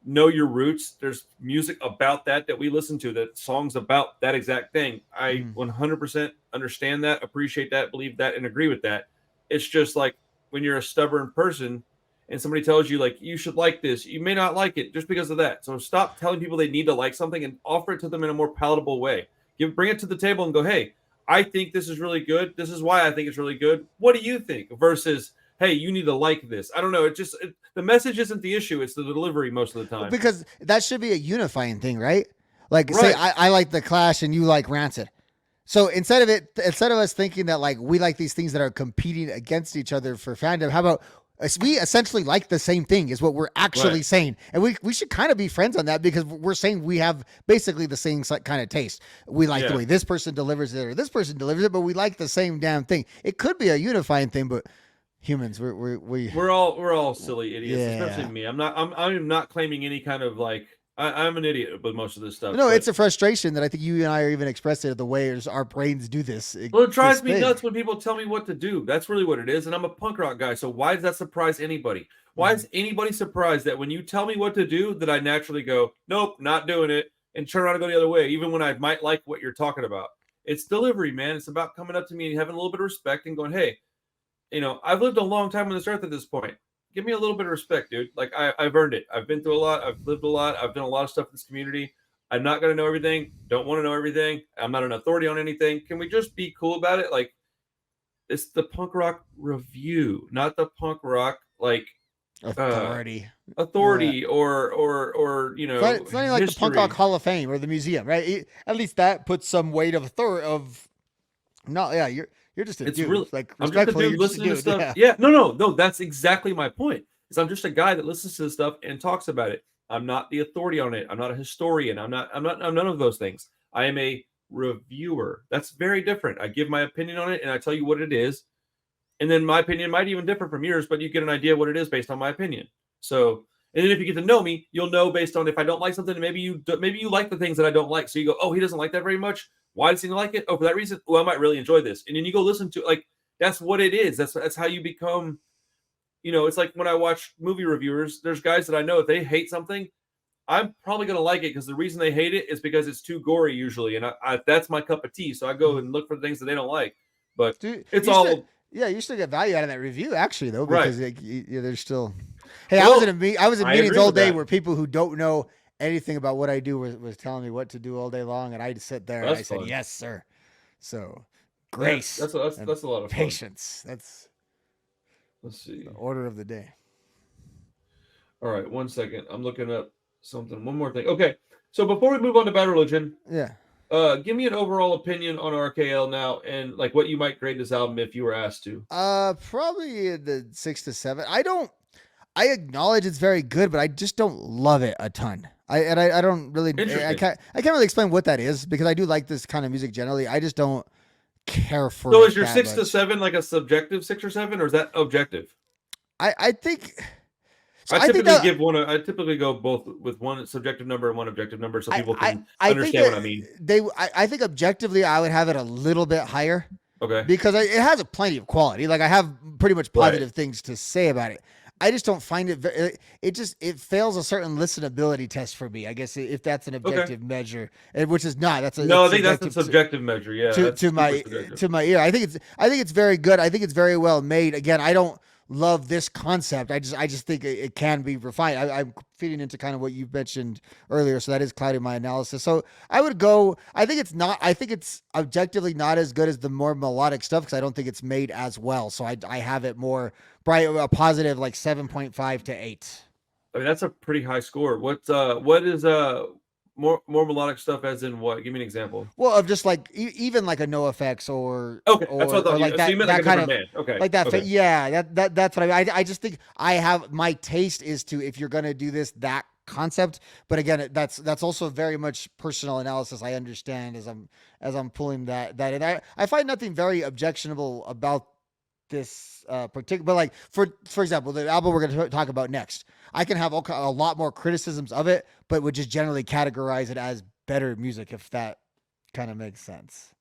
Know your roots. There's music about that we listen to, that songs about that exact thing. I 100% understand that, appreciate that, believe that, and agree with that. It's just like when you're a stubborn person and somebody tells you like you should like this, you may not like it just because of that. So stop telling people they need to like something and offer it to them in a more palatable way. Bring it to the table and go, hey, I think this is really good. This is why I think it's really good. What do you think? Versus, hey, you need to like this. I don't know. The message isn't the issue. It's the delivery most of the time. Because that should be a unifying thing, right? Like, Right. say I like the Clash and you like Rancid. So instead of us thinking that like we like these things that are competing against each other for fandom, how about we essentially like the same thing is what we're actually Right. saying. And we should kind of be friends on that, because we're saying we have basically the same kind of taste. We like the Yeah. way this person delivers it or this person delivers it, but we like the same damn thing. It could be a unifying thing, but humans, We're all silly idiots, Yeah. especially me. I'm not claiming any kind of like I'm an idiot with most of this stuff. no, but- it's a frustration that I think you and I are even expressing the way our brains do this. Well, it drives this me thing. nuts when people tell me what to do. That's really what it is. And I'm a punk rock guy. So why does that surprise anybody? Why is anybody surprised that when you tell me what to do, that I naturally go, nope, not doing it, and turn around and go the other way, even when I might like what you're talking about? It's delivery, man. It's about coming up to me and having a little bit of respect and going, hey, I've lived a long time on this earth at this point. Give me a little bit of respect, dude. Like I've earned it. I've been through a lot. I've lived a lot. I've done a lot of stuff in this community. I'm not going to know everything. Don't want to know everything. I'm not an authority on anything. Can we just be cool about it? Like, It's the punk rock review, not the punk rock like uh Authority. Yeah. authority or It's not even like the Punk Rock history. Hall of Fame or the museum, right? At least that puts some weight of authority of no, yeah, you're just a It's dude. really Like I'm just a respectfully, dude you're just a listening to dude. stuff. Yeah. Yeah, no. That's exactly my point. Is I'm just a guy that listens to this stuff and talks about it. I'm not the authority on it. I'm not a historian. I'm none of those things. I am a reviewer. That's very different. I give my opinion on it and I tell you what it is. And then my opinion might even differ from yours, but you get an idea what it is based on my opinion. So, and then if you get to know me, you'll know based on if I don't like something, maybe you like the things that I don't like. So you go, oh, he doesn't like that very much. Why does he not like it? Oh, for that reason. Oh, I might really enjoy this. And then you go listen to it. Like that's what it is. That's how you become. It's like when I watch movie reviewers. There's guys that I know if they hate something, I'm probably gonna like it because the reason they hate it is because it's too gory usually, and that's my cup of tea. So I go and look for the things that they don't like. But Dude, it's you still, all yeah, you still get value out of that review, actually, though, right. because there's still. Hey, Well, I was in I meetings agree all with day that. where people who don't know anything about what I do was telling me what to do all day long, and I just sit there and I That's said, fun. "Yes, sir." So, Yeah, grace that's and that's a lot of fun. patience. That's Let's the see. order of the day. All right, 1 second. I'm looking up something. One more thing. Okay, so before we move on to Bad Religion, Yeah. give me an overall opinion on RKL now, and like what you might grade this album if you were asked to. Probably in the 6 to 7. I acknowledge it's very good, but I just don't love it a ton. I don't really Interesting. I can't really explain what that is because I do like this kind of music generally. I just don't care for So is it your that six to much. seven like a subjective 6 or 7, or is that objective? I think so. I I think typically that give one. I typically go both with one subjective number and one objective number, so people can I think understand that what I mean. I think objectively I would have it a little bit higher Okay. because it has a plenty of quality. Like I have pretty much Right. positive things to say about it. I just don't find it. It fails a certain listenability test for me. I guess if that's an Okay. objective measure, which is not. No, It's I think that's the subjective subjective measure. Yeah, that's super subjective. to my ear. I think it's very good. I think it's very well made. Again, I don't love this concept. I just think it can be refined. I'm feeding into kind of what you mentioned earlier, so that is clouding my analysis. So I would go. I think it's not. I think it's objectively not as good as the more melodic stuff because I don't think it's made as well. So I have it more bright a positive like 7.5 to 8. I mean, that's a pretty high score. What is more melodic stuff? As in what? Give me an example. Well, of just like even like a NoFX Okay, that's what I thought. or like So you meant like that a kind different of band. Okay, like that. okay, Yeah, that's what I mean. I just think I have my taste is to if you're gonna do that concept. But again, that's also very much personal analysis. I understand as I'm pulling that in. I find nothing very objectionable about this particular. But like for example, the album we're going to talk about next, I can have a lot more criticisms of it, but would just generally categorize it as better music if that kind of makes sense.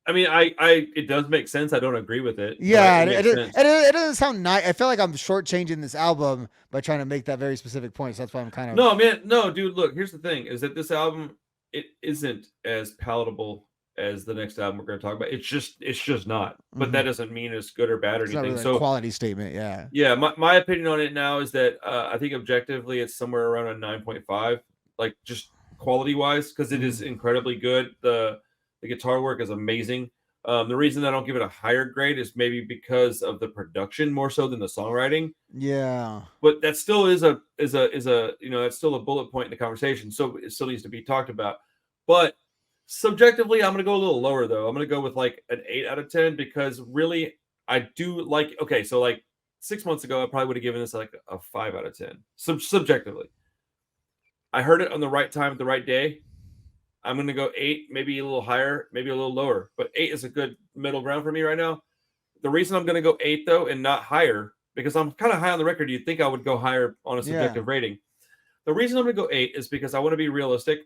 I mean, it does make sense. I don't agree with it, but Yeah, it makes sense. it doesn't sound nice. I feel like I'm shortchanging this album by trying to make that very specific point. So that's why I'm kind of No, man, no, dude. Look, here's the thing: is that this album it isn't as palatable as the next album we're going to talk about. It's just not. But that mhm. doesn't mean it's good or bad or It's not anything. really a So quality statement. Yeah. yeah, my opinion on it now is that I think objectively it's somewhere around a 9.5, like just quality wise, because it is Mhm. incredibly good. The guitar work is amazing. The reason I don't give it a higher grade is maybe because of the production more so than the songwriting. Yeah. But that still is a that's still a bullet point in the conversation. So it still needs to be talked about. But subjectively, I'm gonna go a little lower though. I'm gonna go with like an 8 out of 10 because really I do like okay, so like 6 months ago, I probably would have given this like a 5 out of 10. Subjectively. I heard it on the right time at the right day. I'm gonna go 8, maybe a little higher, maybe a little lower. But 8 is a good middle ground for me right now. The reason I'm going to go 8 though and not higher because I'm kind of high on the record. You'd think I would go higher on a Yeah. subjective rating. The reason I'm going to go 8 is because I want to be realistic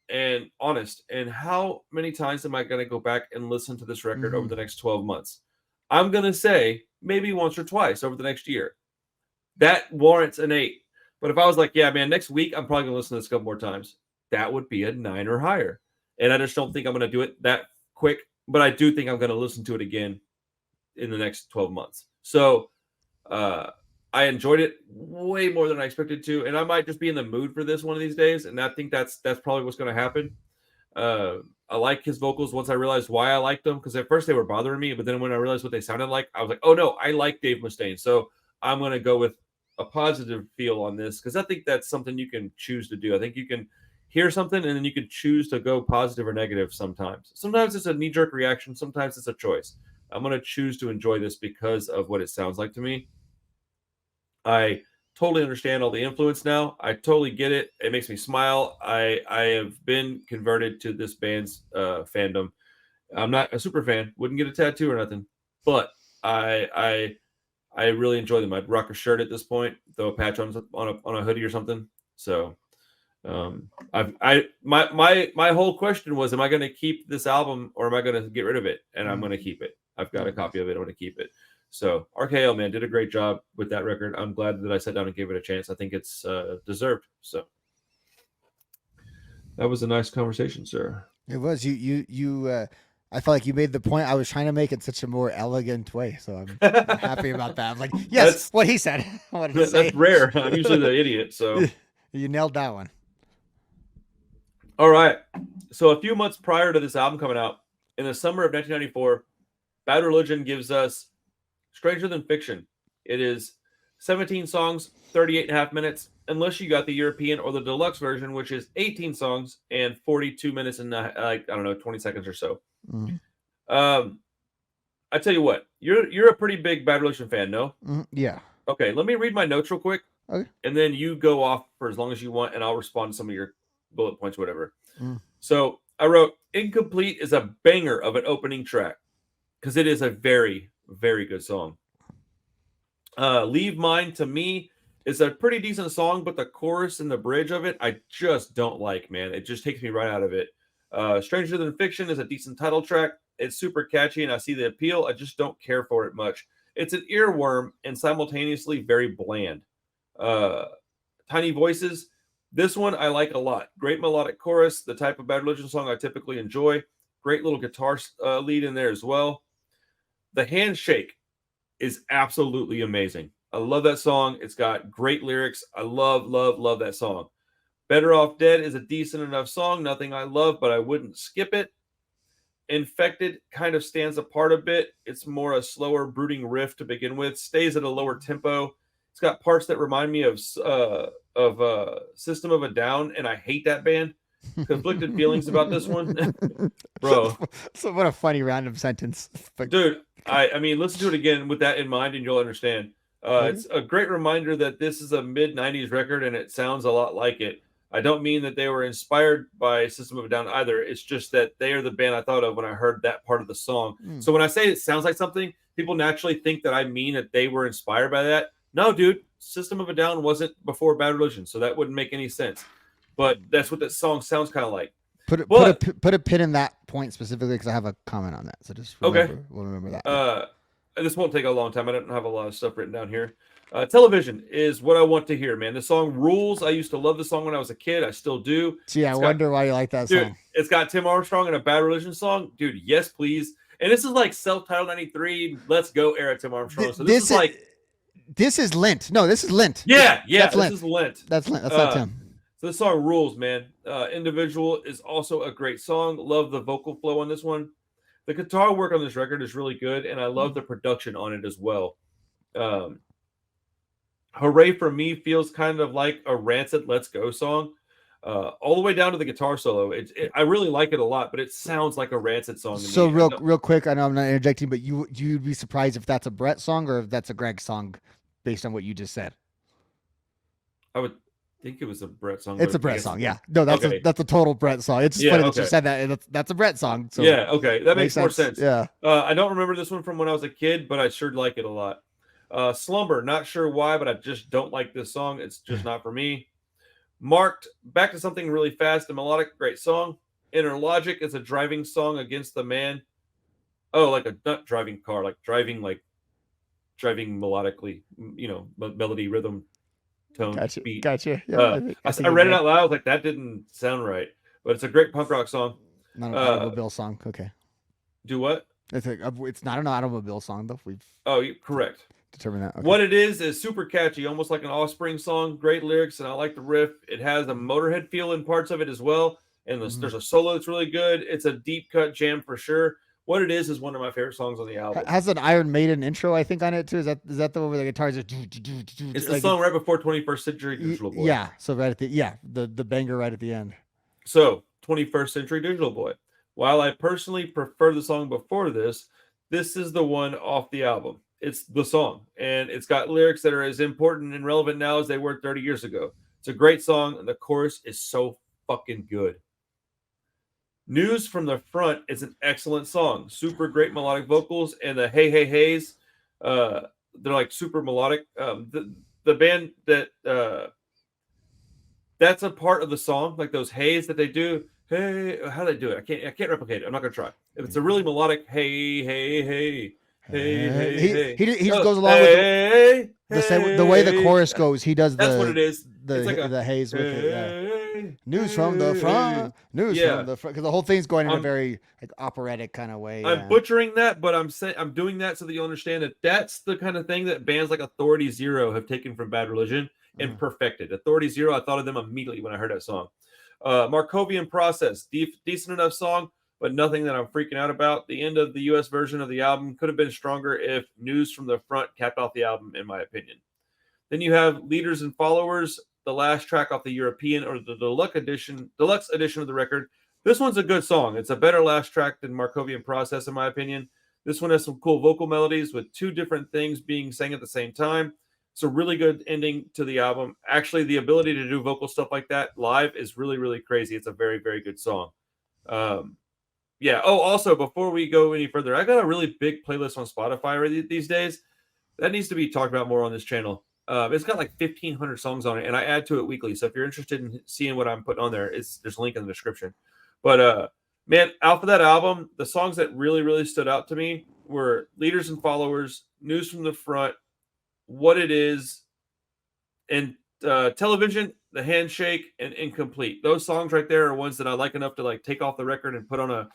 and honest. And how many times am I going to go back and listen to this record over Hmm. the next 12 months? I'm going to say maybe once or twice over the next year. That warrants an 8. But if I was like, yeah, man, next week I'm probably going to listen to this a couple more times, that would be a 9 or higher. And I just don't think I'm going to do it that quick. But I do think I'm going to listen to it again in the next 12 months. So uh, I enjoyed it way more than I expected to, and I might just be in the mood for this one of these days. And I think that's probably what's going to happen. I like his vocals once I realized why I liked them, because at first they were bothering me, but then when I realized what they sounded like, I was like, oh no, I like Dave Mustaine. So I'm going to go with a positive feel on this, because I think that's something you can choose to do. I think you can hear something and then you can choose to go positive or negative sometimes. Sometimes it's a knee jerk reaction, sometimes it's a choice. I'm going to choose to enjoy this because of what it sounds like to me. I totally understand all the influence now. I totally get it. It makes me smile. I have been converted to this band's fandom. I'm not a super fan. Wouldn't get a tattoo or nothing, but I really enjoy them. I'd rock a shirt at this point, throw a patch on a hoodie or something. So my whole question was, am I going to keep this album or am I going to get rid of it? And I'm going to keep it. I've got a copy of it. I'm going to keep it. So RKL, man, did a great job with that record. I'm glad that I sat down and gave it a chance. I think it's deserved. So that was a nice conversation, sir. It was I felt like you made the point I was trying to make in such a more elegant way. So I'm happy about that. I'm like, yes, what he said. What did he say? That's rare. I'm usually the idiot. So you nailed that one. All right. So a few months prior to this album coming out, in the summer of 1994, Bad Religion gives us Stranger Than Fiction. It is 17 songs, 38 and a half minutes, unless you got the European or the deluxe version, which is 18 songs and 42 minutes and 20 seconds or so. I tell you what, you're a pretty big Bad Religion fan, no? Yeah. Okay, let me read my notes real quick. Okay. And then you go off for as long as you want, and I'll respond to some of your bullet points, whatever. So I wrote, Incomplete is a banger of an opening track, because it is a very, very good song. Leave Mine, to me, is a pretty decent song, but the chorus and the bridge of it, I just don't like, man. It just takes me right out of it. Stranger Than Fiction is a decent title track. It's super catchy, and I see the appeal. I just don't care for it much. It's an earworm and simultaneously very bland. Tiny Voices, this one I like a lot. Great melodic chorus, the type of Bad Religion song I typically enjoy. Great little guitar lead in there as well. The Handshake is absolutely amazing. I love that song. It's got great lyrics. I love that song. Better Off Dead is a decent enough song. Nothing I love, but I wouldn't skip it. Infected kind of stands apart a bit. It's more a slower, brooding riff to begin with. Stays at a lower tempo. It's got parts that remind me of System of a Down, and I hate that band. Conflicted feelings about this one, bro. So what a funny random sentence, dude. I mean, listen to it again with that in mind, and you'll understand. It's a great reminder that this is a mid '90s record, and it sounds a lot like it. I don't mean that they were inspired by System of a Down either. It's just that they are the band I thought of when I heard that part of the song. So when I say it sounds like something, people naturally think that I mean that they were inspired by that. No, dude, System of a Down wasn't before Bad Religion, so that wouldn't make any sense. But that's what that song sounds kind of like. Put a pin in that point specifically, because I have a comment on that. So just remember that. This won't take a long time. I don't have a lot of stuff written down here. Television is what I want to hear, man. The song rules. I used to love the song when I was a kid. I still do. Gee, I wonder why you like that song. It's got Tim Armstrong and a Bad Religion song. Dude, yes, please. And this is like self-titled 93, Let's Go era Tim Armstrong. So this is like... This is Lint. No, this is Lint. Yeah, this is Lint. That's Lint. That's not Tim. So this song rules, man. Individual is also a great song. Love the vocal flow on this one. The guitar work on this record is really good, and I love the production on it as well. Hooray for Me feels kind of like a Rancid Let's Go song. All the way down to the guitar solo. I really like it a lot, but it sounds like a Rancid song to so me. real quick, I know I'm not interjecting, but you'd be surprised if that's a Brett song or if that's a Greg song based on what you just said. I would think it was a Brett song. It's a Brett song, yeah. No, that's a total Brett song. It's just funny that you said that. That's a Brett song. So yeah, okay. That makes more sense. Yeah. I don't remember this one from when I was a kid, but I sure like it a lot. Slumber, not sure why, but I just don't like this song. It's just not for me. Marked, back to something really fast and melodic, great song. Inner Logic is a driving song against the man. Oh, like a not driving car, like driving melodically, melody, rhythm, tone, beat. Gotcha. Yeah, I read it out loud. I was like, that didn't sound right, but it's a great punk rock song. Not an automobile song. Okay. Do what? It's not an automobile song, though. You're correct. Determine that. Okay. What it is super catchy, almost like an Offspring song. Great lyrics, and I like the riff. It has a Motorhead feel in parts of it as well. and Mhm. there's a solo that's really good. It's a deep cut jam for sure. What it is one of my favorite songs on the album. Has an Iron Maiden intro, I think, on it too. Is that the one where the guitars are It's the like song it's right before 21st Century Digital Boy. yeah. So right at the banger right at the end. So, 21st Century Digital Boy. While I personally prefer the song before this, this is the one off the album. It's the song, and it's got lyrics that are as important and relevant now as they were 30 years ago. It's a great song, and the chorus is so fucking good. News from the Front is an excellent song. Super great melodic vocals, and the Hey Hey Heys, they're like super melodic. The band that's a part of the song, like those hays that they do. Hey, how do they do it? I can't replicate it. I'm not gonna try. If it's a really melodic hey, hey, hey, hey, hey, hey. He just Oh, goes along with hey, the way the hey. chorus goes. He does That's what it is. It's like a the haze with it. Yeah. hey, News from the hey. front. News Yeah. from the front. Because the whole thing's going in a I'm very like operatic kind of way. I'm Yeah. butchering that, but I'm doing that so that you understand that that's the kind of thing that bands like Authority Zero have taken from Bad Religion and perfected. Authority Zero, I thought of them immediately when I heard that song. Markovian Process, decent enough song, but nothing that I'm freaking out about. The end of the US version of the album could have been stronger if News from the Front capped off the album, in my opinion. Then you have Leaders and Followers, the last track off the European or the deluxe edition of the record. This one's a good song. It's a better last track than Markovian Process, in my opinion. This one has some cool vocal melodies with two different things being sang at the same time. It's a really good ending to the album. Actually, the ability to do vocal stuff like that live is really, really crazy. It's a very, very good song. Yeah. Oh, also, before we go any further, I got a really big playlist on Spotify these days. That needs to be talked about more on this channel. It's got like 1,500 songs on it, and I add to it weekly. So if you're interested in seeing what I'm putting on there, there's a link in the description. But man, out of that album, the songs that really, really stood out to me were Leaders and Followers, News from the Front, What It Is, and Television, The Handshake, and Incomplete. Those songs right there are ones that I like enough to like take off the record and put on a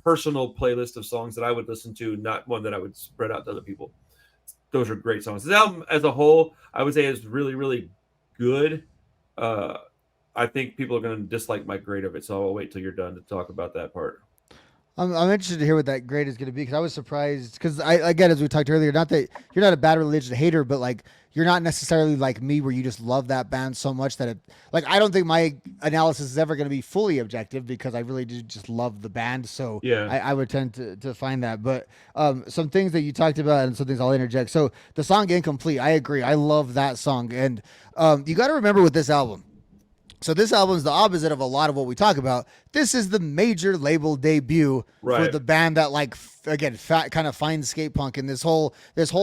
personal playlist of songs that I would listen to, not one that I would spread out to other people. Those are great songs. This album as a whole, I would say, is really, really good. I think people are going to dislike my grade of it, so I'll wait till you're done to talk about that part. I'm interested to hear what that grade is going to be because I was surprised because again, as we talked earlier, not that you're not a Bad Religion hater, but like you're not necessarily like me where you just love that band so much that it like I don't think my analysis is ever going to be fully objective because I really do just love the band. So Yeah. I would tend to find that. But some things that you talked about and some things I'll interject. So the song Incomplete, I agree. I love that song. And you got to remember with this album. So this album is the opposite of a lot of what we talk about. This is the major label debut for the band that like again kind of finds skate punk, and this whole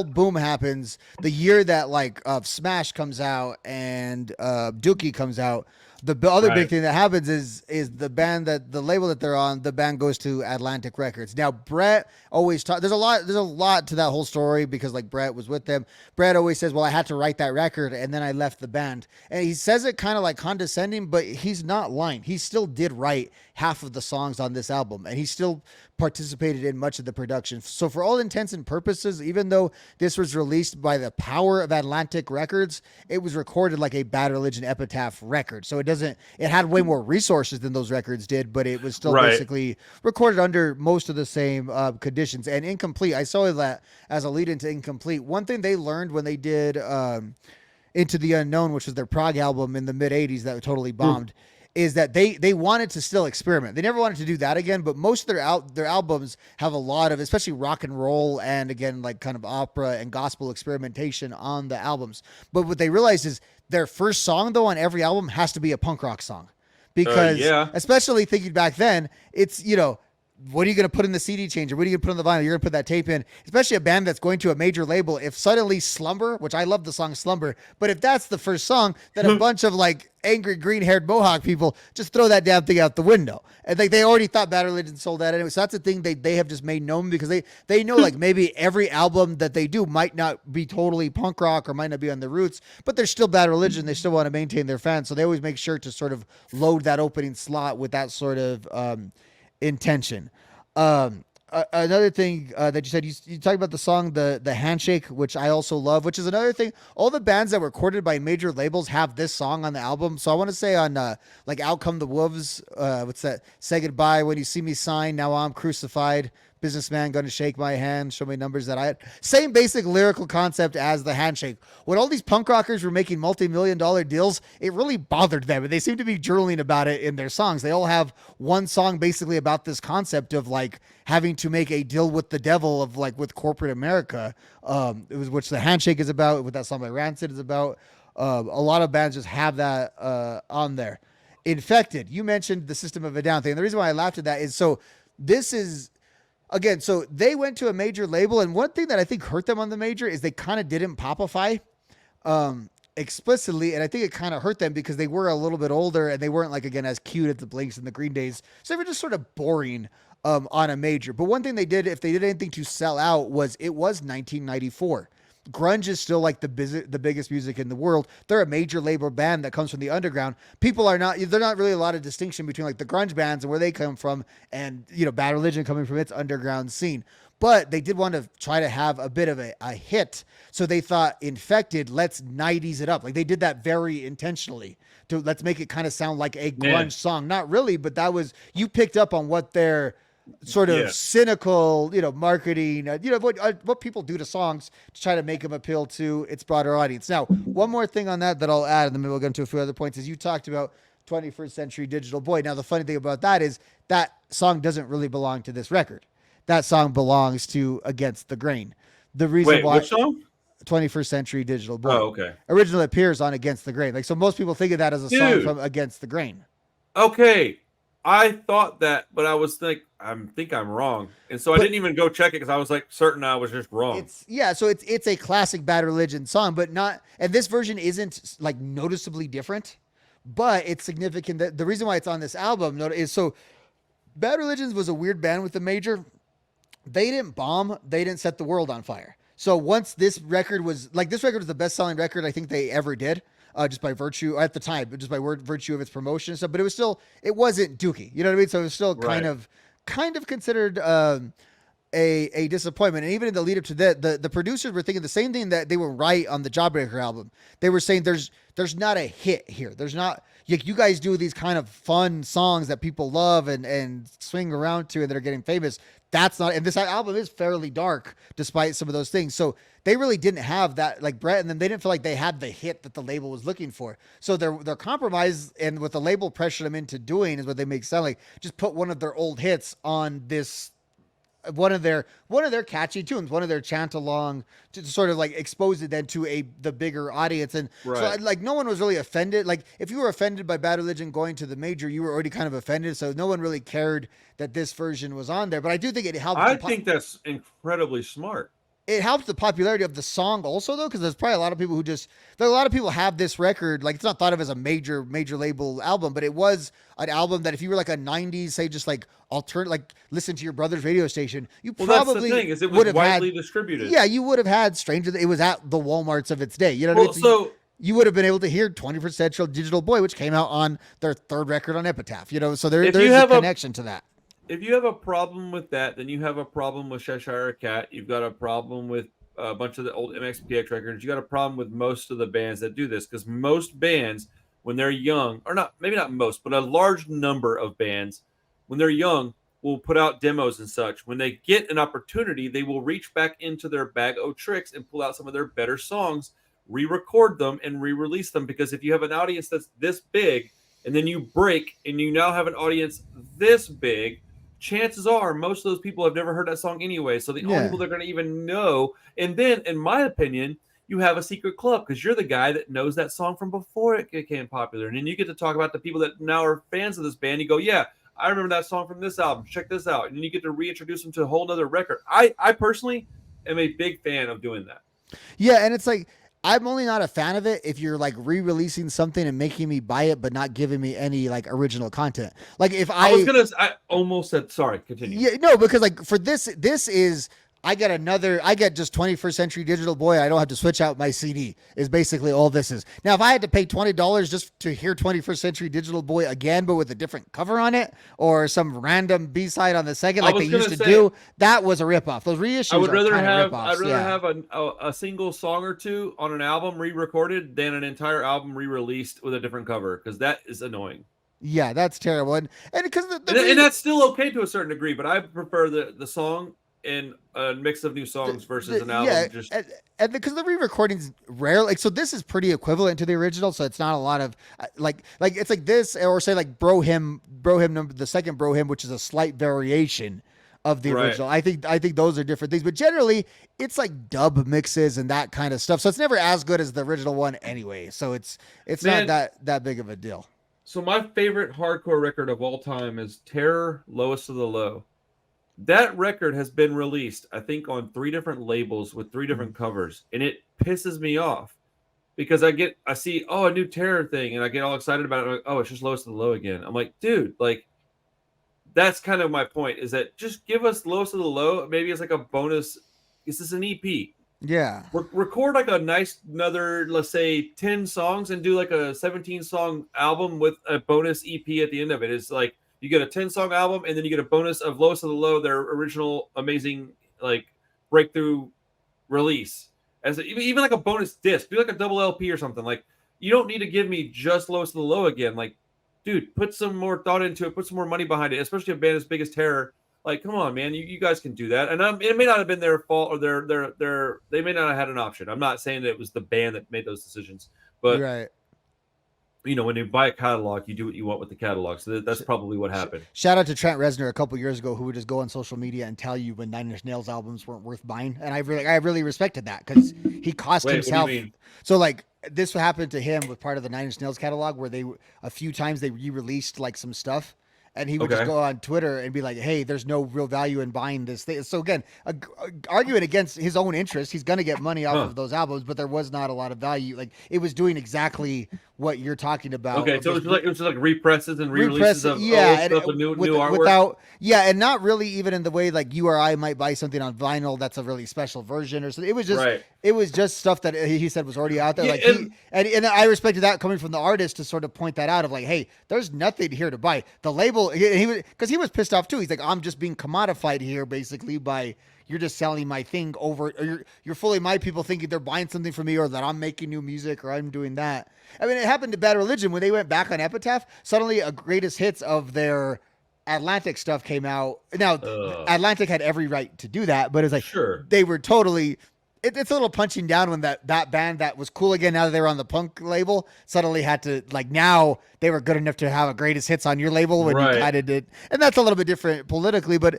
boom happens the year that like Smash comes out and Dookie comes out. The other big thing that happens is the band that the label that they're on, the band goes to Atlantic Records. Now Brett always there's a lot to that whole story because like Brett was with them. Brett always says, "Well, I had to write that record and then I left the band." And he says it kind of like condescending, but he's not lying. He still did write half of the songs on this album, and he still participated in much of the production. So for all intents and purposes, even though this was released by the power of Atlantic Records, it was recorded like a Bad Religion Epitaph record. So it had way more resources than those records did, but it was still basically recorded under most of the same conditions. And Incomplete, I saw that as a lead into Incomplete. One thing they learned when they did Into the Unknown, which was their prog album in the mid 80s that totally bombed, is that they wanted to still experiment. They never wanted to do that again, but most of their albums have a lot of, especially rock and roll and again, like kind of opera and gospel experimentation on the albums. But what they realized is their first song though on every album has to be a punk rock song because especially thinking back then, it's, you know, what are you going to put in the CD changer? What are you going to put on the vinyl? You're going to put that tape in, especially a band that's going to a major label. If suddenly Slumber, which I love the song Slumber, but if that's the first song, then a bunch of like angry green-haired Mohawk people just throw that damn thing out the window. And they already thought Bad Religion sold that anyway. So that's the thing they have just made known because they know like maybe every album that they do might not be totally punk rock or might not be on the roots, but they're still Bad Religion. They still want to maintain their fans. So they always make sure to sort of load that opening slot with that sort of intention. another thing that you said, you talked about the song the Handshake, which I also love, which is another thing. All the bands that were recorded by major labels have this song on the album. So I want to say on like Out Come the Wolves, what's that? Say Goodbye When You See Me Sign, Now I'm Crucified, Businessman Gonna Shake My Hand, Show Me Numbers That I had. Same basic lyrical concept as the Handshake. When all these punk rockers were making multi-million-dollar deals, it really bothered them, and they seem to be journaling about it in their songs. They all have one song basically about this concept of like having to make a deal with the devil of like with corporate America. It was which the Handshake is about, what that song by Rancid is about. A lot of bands just have that on there. Infected. You mentioned the System of a Down thing. And the reason why I laughed at that is so this is again, so they went to a major label, and one thing that I think hurt them on the major is they kind of didn't popify explicitly, and I think it kind of hurt them because they were a little bit older and they weren't like again as cute as the Blinks and the Green Days, so they were just sort of boring on a major. But one thing they did, if they did anything to sell out, was it was 1994. Grunge is still like the biggest music in the world. They're a major label band that comes from the underground. People are not, they're not really a lot of distinction between like the grunge bands and where they come from and, you know, Bad Religion coming from its underground scene. But they did want to try to have a bit of a hit. So they thought Infected, let's 90s it up. Like they did that very intentionally to let's make it kind of sound like a grunge song. Not really, but that was, you picked up on what their sort of cynical, you know, marketing, you know, what people do to songs to try to make them appeal to its broader audience. Now, one more thing on that I'll add, and then maybe we'll get into a few other points, is you talked about 21st Century Digital Boy. Now, the funny thing about that is that song doesn't really belong to this record. That song belongs to Against the Grain. The reason why which song? 21st Century Digital Boy. Oh, okay. Originally appears on Against the Grain. Like, so most people think of that as a song from Against the Grain. Okay. I thought that, but I think I'm wrong. And so I didn't even go check it because I was like certain I was just wrong. So it's a classic Bad Religion song, but not, and this version isn't like noticeably different, but it's significant that the reason why it's on this album is so Bad Religion was a weird band with the major. They didn't bomb. They didn't set the world on fire. So once this record was the best selling record I think they ever did. Just by virtue at the time, but just by virtue of its promotion and stuff. But it wasn't Dookie. You know what I mean? So it was still kind of considered a disappointment. And even in the lead up to that, the producers were thinking the same thing that they were right on the Jawbreaker album. They were saying there's not a hit here. There's not, you guys do these kind of fun songs that people love and swing around to and that are getting famous. That's not, and this album is fairly dark despite some of those things. So they really didn't have that, like Brett, and then they didn't feel like they had the hit that the label was looking for. So their compromise and what the label pressured them into doing is what they make sound like, just put one of their old hits on this, one of their catchy tunes, one of their chant along to sort of like expose it then to the bigger audience. And so like no one was really offended. Like if you were offended by Bad Religion going to the major, you were already kind of offended. So no one really cared that this version was on there, but I do think it helped. I think that's incredibly smart. It helps the popularity of the song also though, because there's probably a lot of people a lot of people have this record, like it's not thought of as a major label album, but it was an album that if you were like a 90s, say just like alternate, like listen to your brother's radio station, you probably that's the thing, is it was widely distributed. Yeah, you would have had Stranger, it was at the Walmarts of its day. You know what I mean? So you would have been able to hear 21st Century Digital Boy, which came out on their third record on Epitaph, you know, so there's a connection to that. If you have a problem with that, then you have a problem with Cheshire Cat. You've got a problem with a bunch of the old MXPX records. You got a problem with most of the bands that do this, because most bands, when they're young, or not, maybe not most, but a large number of bands, when they're young, will put out demos and such. When they get an opportunity, they will reach back into their bag of tricks and pull out some of their better songs, re-record them, and re-release them. Because if you have an audience that's this big, and then you break, and you now have an audience this big, chances are most of those people have never heard that song anyway. So the only people they're going to even know, and then in my opinion, you have a secret club because you're the guy that knows that song from before it became popular. And then you get to talk about the people that now are fans of this band. You go, yeah, I remember that song from this album. Check this out. And then you get to reintroduce them to a whole nother record. I personally am a big fan of doing that. Yeah. And it's like, I'm only not a fan of it if you're like re-releasing something and making me buy it, but not giving me any like original content. Like if I almost said, sorry, continue. Yeah, no, because like for this is, I get just 21st Century Digital Boy. I don't have to switch out my CD. Is basically all this is. Now, if I had to pay $20 just to hear 21st Century Digital Boy again, but with a different cover on it, or some random B-side on the second, I like they was gonna used to say do, that was a ripoff. Those reissues are kind of I'd ripoffs. rather Yeah. have a single song or two on an album re-recorded than an entire album re-released with a different cover, because that is annoying. Yeah, that's terrible. And because And that's still okay to a certain degree, but I prefer the song and a mix of new songs versus an yeah, album. Just and because the re-recordings rare, like so, this is pretty equivalent to the original, so it's not a lot of like it's like this, or say like Bro Him number the second Bro Him, which is a slight variation of the right, original. I think those are different things, but generally it's like dub mixes and that kind of stuff. So it's never as good as the original one anyway. So it's not man. that big of a deal. So my favorite hardcore record of all time is Terror, Lowest of the Low. That record has been released, I think, on 3 different labels with 3 different covers, and it pisses me off because I see, oh, a new Terror thing, and I get all excited about it. Like, oh, it's just Lowest of the Low again. I'm like, dude, like that's kind of my point. Is that just give us Lowest of the Low? Maybe it's like a bonus. This is an EP. Yeah. Record like a nice another, let's say, 10 songs and do like a 17-song album with a bonus EP at the end of it. It's like you get a 10-song album and then you get a bonus of Lowest of the Low, their original amazing like breakthrough release, as even like a bonus disc. Do like a double LP or something. Like, you don't need to give me just Lowest of the Low again. Like, dude, put some more thought into it, put some more money behind it, especially a band as big as Terror. Like, come on, man, you guys can do that. And it may not have been their fault, or they may not have had an option. I'm not saying that it was the band that made those decisions, but Right. when you buy a catalog, you do what you want with the catalog. So that's probably what happened. Shout out to Trent Reznor a couple years ago, who would just go on social media and tell you when Nine Inch Nails albums weren't worth buying, and I really respected that because he cost Wait, himself. what do you mean? So like this happened to him with part of the Nine Inch Nails catalog, where they a few times they re-released like some stuff, and he would just Okay. go on Twitter and be like, "Hey, there's no real value in buying this thing." So again, arguing against his own interest, he's going to get money off Huh. of those albums, but there was not a lot of value. Like it was doing exactly what you're talking about. Okay, of so just it was like represses and re-releases repress of yeah, old and stuff with new artwork. without and not really even in the way like you or I might buy something on vinyl that's a really special version or something. Right. It was just stuff that he said was already out there. Yeah, Like and I respected that coming from the artist to sort of point that out of like, hey, there's nothing here to buy. The label he was, because he was pissed off too. He's like, I'm just being commodified here basically by you're just selling my thing over, or you're fooling my people thinking they're buying something from me, or that I'm making new music, or I'm doing that. I mean, it happened to Bad Religion when they went back on Epitaph. Suddenly, a greatest hits of their Atlantic stuff came out. Now, Atlantic had every right to do that, but it's like Sure. they were totally. It's a little punching down when that band that was cool again, now that they were on the punk label, suddenly had to, like, now they were good enough to have a greatest hits on your label when Right. you kind of did. And that's a little bit different politically, but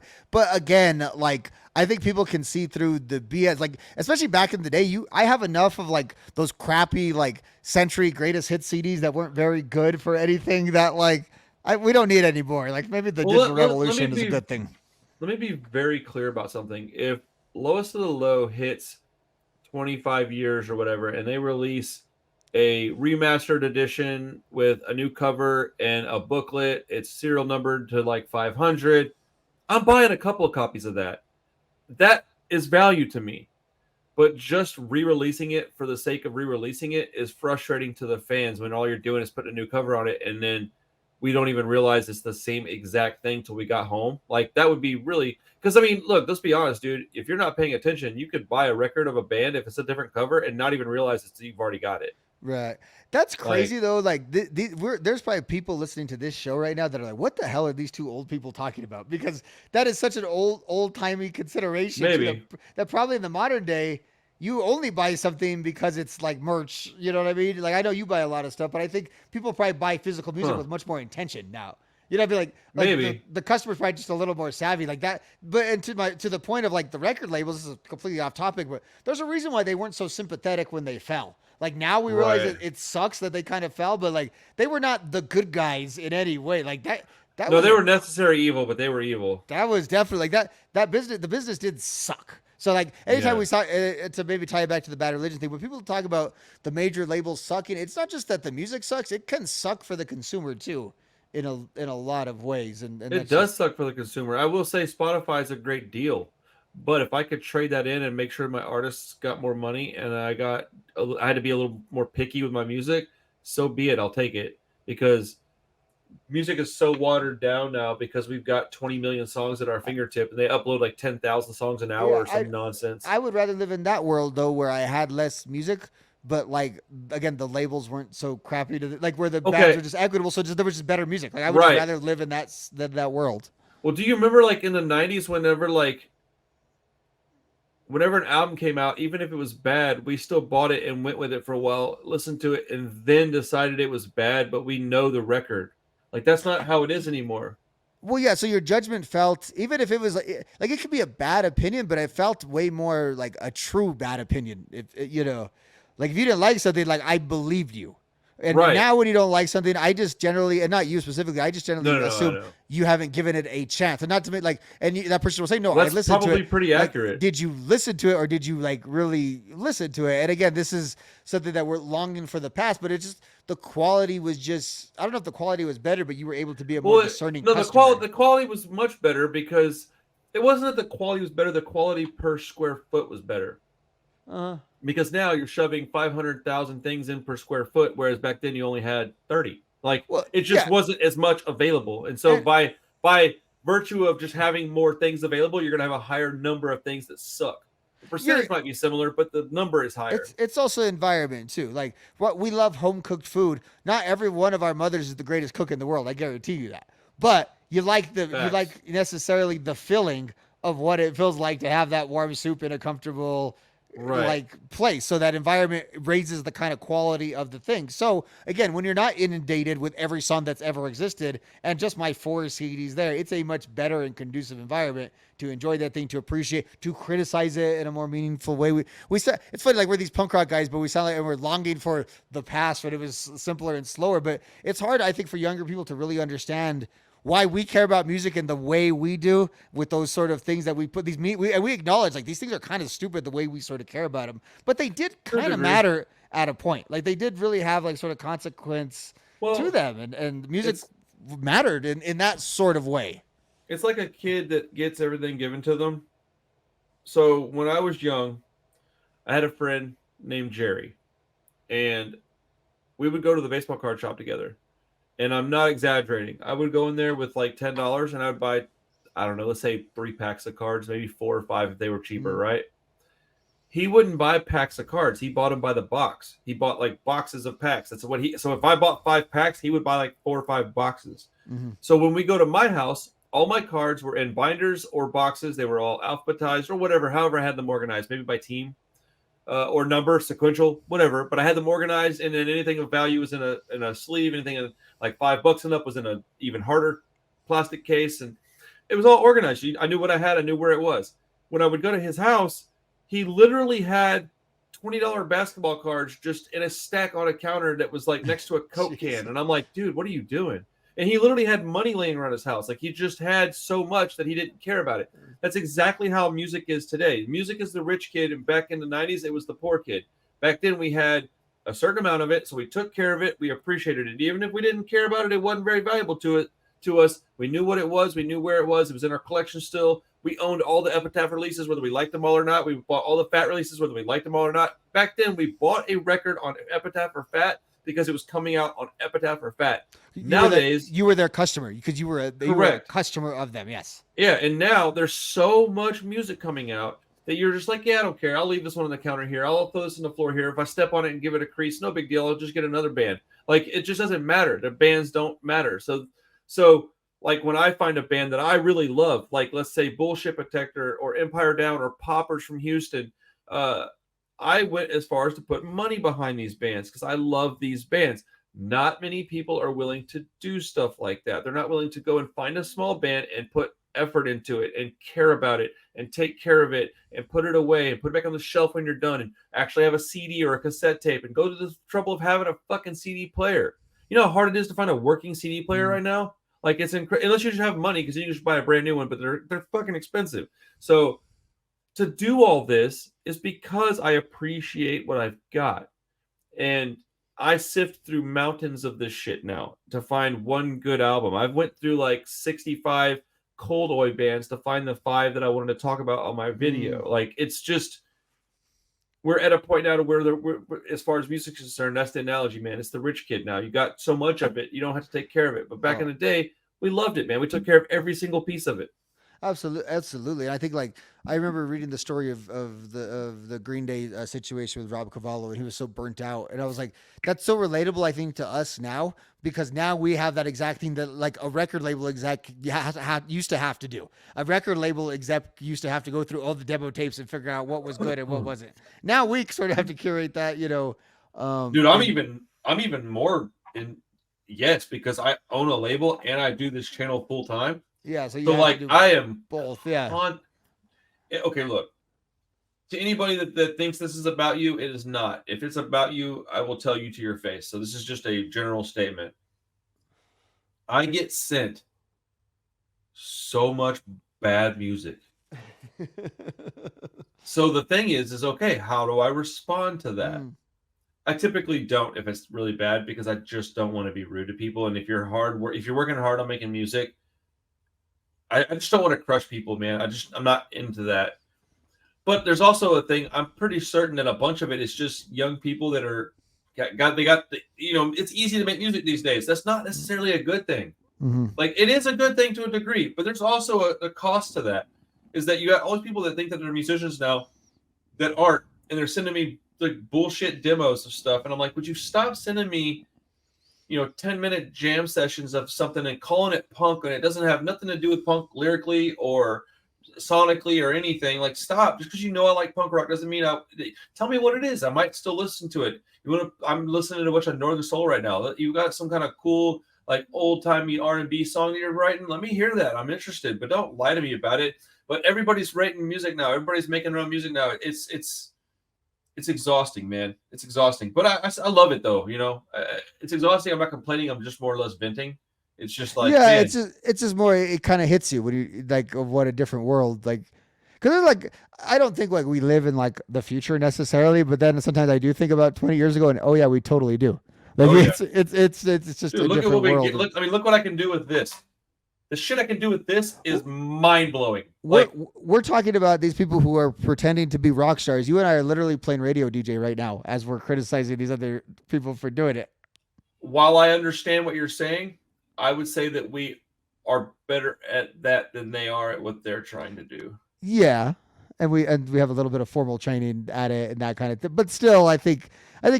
again, like, I think people can see through the BS, like, especially back in the day. I have enough of like those crappy like Century greatest hit CDs that weren't very good for anything that like we don't need anymore. Like maybe the digital revolution is a good thing. Let me be very clear about something. If Lowest of the Low hits 25 years or whatever, and they release a remastered edition with a new cover and a booklet, it's serial numbered to like 500. I'm buying a couple of copies of that. That is value to me. But just re-releasing it for the sake of re-releasing it is frustrating to the fans when all you're doing is putting a new cover on it, and then we don't even realize it's the same exact thing till we got home. Like, that would be really, because I mean, look, let's be honest, dude. If you're not paying attention, you could buy a record of a band if it's a different cover and not even realize you've already got it. Right. That's crazy though. Like there's probably people listening to this show right now that are like, "What the hell are these two old people talking about?" Because that is such an old timey consideration. Maybe that probably in the modern day you only buy something because it's like merch. You know what I mean? Like I know you buy a lot of stuff, but I think people probably buy physical music with much more intention now. You know, I'd be like maybe the customer's probably just a little more savvy like that. But and to the point of like the record labels, this is completely off topic, but there's a reason why they weren't so sympathetic when they fell. Like now we realize that it sucks that they kind of fell, but like they were not the good guys in any way. Like that no, they were necessary evil, but they were evil. That was definitely like that business. The business did suck. So like anytime we saw to maybe tie it back to the Bad Religion thing, when people talk about the major labels sucking, it's not just that the music sucks; it can suck for the consumer too, in a lot of ways. And it does suck for the consumer. I will say Spotify is a great deal. But if I could trade that in and make sure my artists got more money, and I had to be a little more picky with my music, so be it. I'll take it, because music is so watered down now because we've got 20 million songs at our fingertip, and they upload like 10,000 songs an hour Yeah, or some nonsense. I would rather live in that world though, where I had less music, but like again, the labels weren't so crappy like where the bands Okay, were just equitable, so just there was just better music. Like I would just right. rather live in that world. Well, do you remember like in the 90s, whenever an album came out, even if it was bad, we still bought it and went with it for a while, listened to it, and then decided it was bad, but we know the record. Like, that's not how it is anymore. Well, yeah. So your judgment felt, even if it was like it could be a bad opinion, but it felt way more like a true bad opinion. If like if you didn't like something, like I believed you. And Right. now when you don't like something, I just generally, and not you specifically, I just No, generally no, no, I assume know. you haven't given it a chance. And not to make like, and that person will say, no, Well, I that's listened to probably it. pretty Like, accurate. did you listen to it or did you like really listen to it? And again, this is something that we're longing for the past, but it's just the quality was just, I don't know if the quality was better, but you were able to be a more Well, discerning no, customer. the quality was much better because it wasn't that the quality was better, the quality per square foot was better. Uh, Because now you're shoving 500,000 things in per square foot, whereas back then you only had 30. Like, well, it just yeah. wasn't as much available. And so And by virtue of just having more things available, you're going to have a higher number of things that suck. The you're percentage might be similar, but the number is higher. it's also environment too. Like what we love home cooked food. Not every one of our mothers is the greatest cook in the world. I guarantee you that. But you Facts. like necessarily the feeling of what it feels like to have that warm soup in a comfortable Right. like place. So that environment raises the kind of quality of the thing. So again, when you're not inundated with every song that's ever existed and just my four CDs there, it's a much better and conducive environment to enjoy that thing, to appreciate, to criticize it in a more meaningful way. We it's funny, like we're these punk rock guys, but we sound like and we're longing for the past when it was simpler and slower. But it's hard, I think, for younger people to really understand why we care about music in the way we do with those sort of things that we put and we acknowledge like these things are kind of stupid the way we sort of care about them, but they did To a kind of degree. matter at a point. Like they did really have like sort of consequence to Well, them, and music it's mattered in that sort of way. it's like a kid that gets everything given to them. So when I was young, I had a friend named Jerry, and we would go to the baseball card shop together. And I'm not exaggerating. I would go in there with like $10 and I would buy, I don't know, let's say 3 packs of cards, maybe 4 or 5 if they were cheaper, Mm, right? He wouldn't buy packs of cards. He bought them by the box. He bought like boxes of packs. That's what he. So if I bought 5 packs, he would buy like 4 or 5 boxes. mm-hmm. So when we go to my house, all my cards were in binders or boxes. They were all alphabetized or whatever, however I had them organized, maybe by team or number, sequential, whatever. But I had them organized, and then anything of value was in a sleeve. Anything in, like $5 and up was in a even harder plastic case, and it was all organized. I knew what I had. I knew where it was. When I would go to his house, he literally had $20 basketball cards just in a stack on a counter that was like next to a Coke Jeez. can, and I'm like, dude, what are you doing? And he literally had money laying around his house. Like he just had so much that he didn't care about it. That's exactly how music is today. Music is the rich kid, and back in the 90s, it was the poor kid. Back then, we had a certain amount of it, so we took care of it. We appreciated it. Even if we didn't care about it, it wasn't very valuable to us. We knew what it was. We knew where it was. It was in our collection still. We owned all the Epitaph releases, whether we liked them all or not. We bought all the Fat releases, whether we liked them all or not. Back then, we bought a record on Epitaph or Fat because it was coming out on Epitaph or Fat. Nowadays, You were their customer because you were a correct. customer of them. Yes. Yeah, and now there's so much music coming out that you're just like, yeah, I don't care. I'll leave this one on the counter here. I'll throw this on the floor here. If I step on it and give it a crease, no big deal. I'll just get another band. Like it just doesn't matter. The bands don't matter. So like when I find a band that I really love, like let's say Bullshit Protector or Empire Down or Poppers from Houston, uh, I went as far as to put money behind these bands because I love these bands. Not many people are willing to do stuff like that. They're not willing to go and find a small band and put effort into it and care about it and take care of it and put it away and put it back on the shelf when you're done and actually have a CD or a cassette tape and go to the trouble of having a fucking CD player. You know how hard it is to find a working CD player Mm. right now? Like it's incredible unless you just have money because you can just buy a brand new one, but they're fucking expensive. So to do all this is because I appreciate what I've got. And I sift through mountains of this shit now to find one good album. I've went through like 65 cold oi bands to find the 5 that I wanted to talk about on my video. Like, it's just, we're at a point now to where as far as music is concerned, that's the analogy, man. It's the rich kid now. You got so much of it, you don't have to take care of it. But back in the day, we loved it, man. We took care of every single piece of it. Absolutely. And I think, like, I remember reading the story of the Green Day situation with Rob Cavallo, and he was so burnt out, and I was like, that's so relatable. I think to us now, because now we have that exact thing that, like, a record label exec used to have to do. A record label exec used to have to go through all the demo tapes and figure out what was good and what wasn't. Now we sort of have to curate that, you know. Dude, I'm even more in, yes, because I own a label and I do this channel full time. Yeah, so like, I am both. Yeah. Okay, look. To anybody that thinks this is about you, it is not. If it's about you, I will tell you to your face. So this is just a general statement. I get sent so much bad music. So the thing is okay, how do I respond to that? I typically don't if it's really bad, because I just don't want to be rude to people. And if you're working hard on making music, I just don't want to crush people, man. I'm not into that. But there's also a thing. I'm pretty certain that a bunch of it is just young people that are it's easy to make music these days. That's not necessarily a good thing. Like, it is a good thing to a degree, but there's also a cost to that. Is that you got all these people that think that they're musicians now that aren't, and they're sending me like bullshit demos of stuff, and I'm like, would you stop sending me 10-minute jam sessions of something and calling it punk, and it doesn't have nothing to do with punk lyrically or sonically or anything? Like, stop. Just because I like punk rock doesn't mean tell me what it is. I might still listen to it. I'm listening to a bunch of Northern Soul right now. You got some kind of cool, like, old-timey R&B song that you're writing? Let me hear that. I'm interested, but don't lie to me about it. But everybody's writing music now. Everybody's making their own music now. It's exhausting, man. It's exhausting. But I love it, though. It's exhausting. I'm not complaining. I'm just more or less venting. It's just like, yeah, man. It's just more. It kind of hits you when you, like, of what a different world, like, because, like, I don't think, like, we live in, like, the future necessarily, but then sometimes I do think about 20 years ago, and oh yeah, we totally do. Like, it's just, dude, a different world. Look what I can do with this. The shit I can do with this is mind-blowing. We're talking about these people who are pretending to be rock stars. You and I are literally playing radio DJ right now as we're criticizing these other people for doing it. While I understand what you're saying, I would say that we are better at that than they are at what they're trying to do. Yeah. And we have a little bit of formal training at it and that kind of thing. But still, I think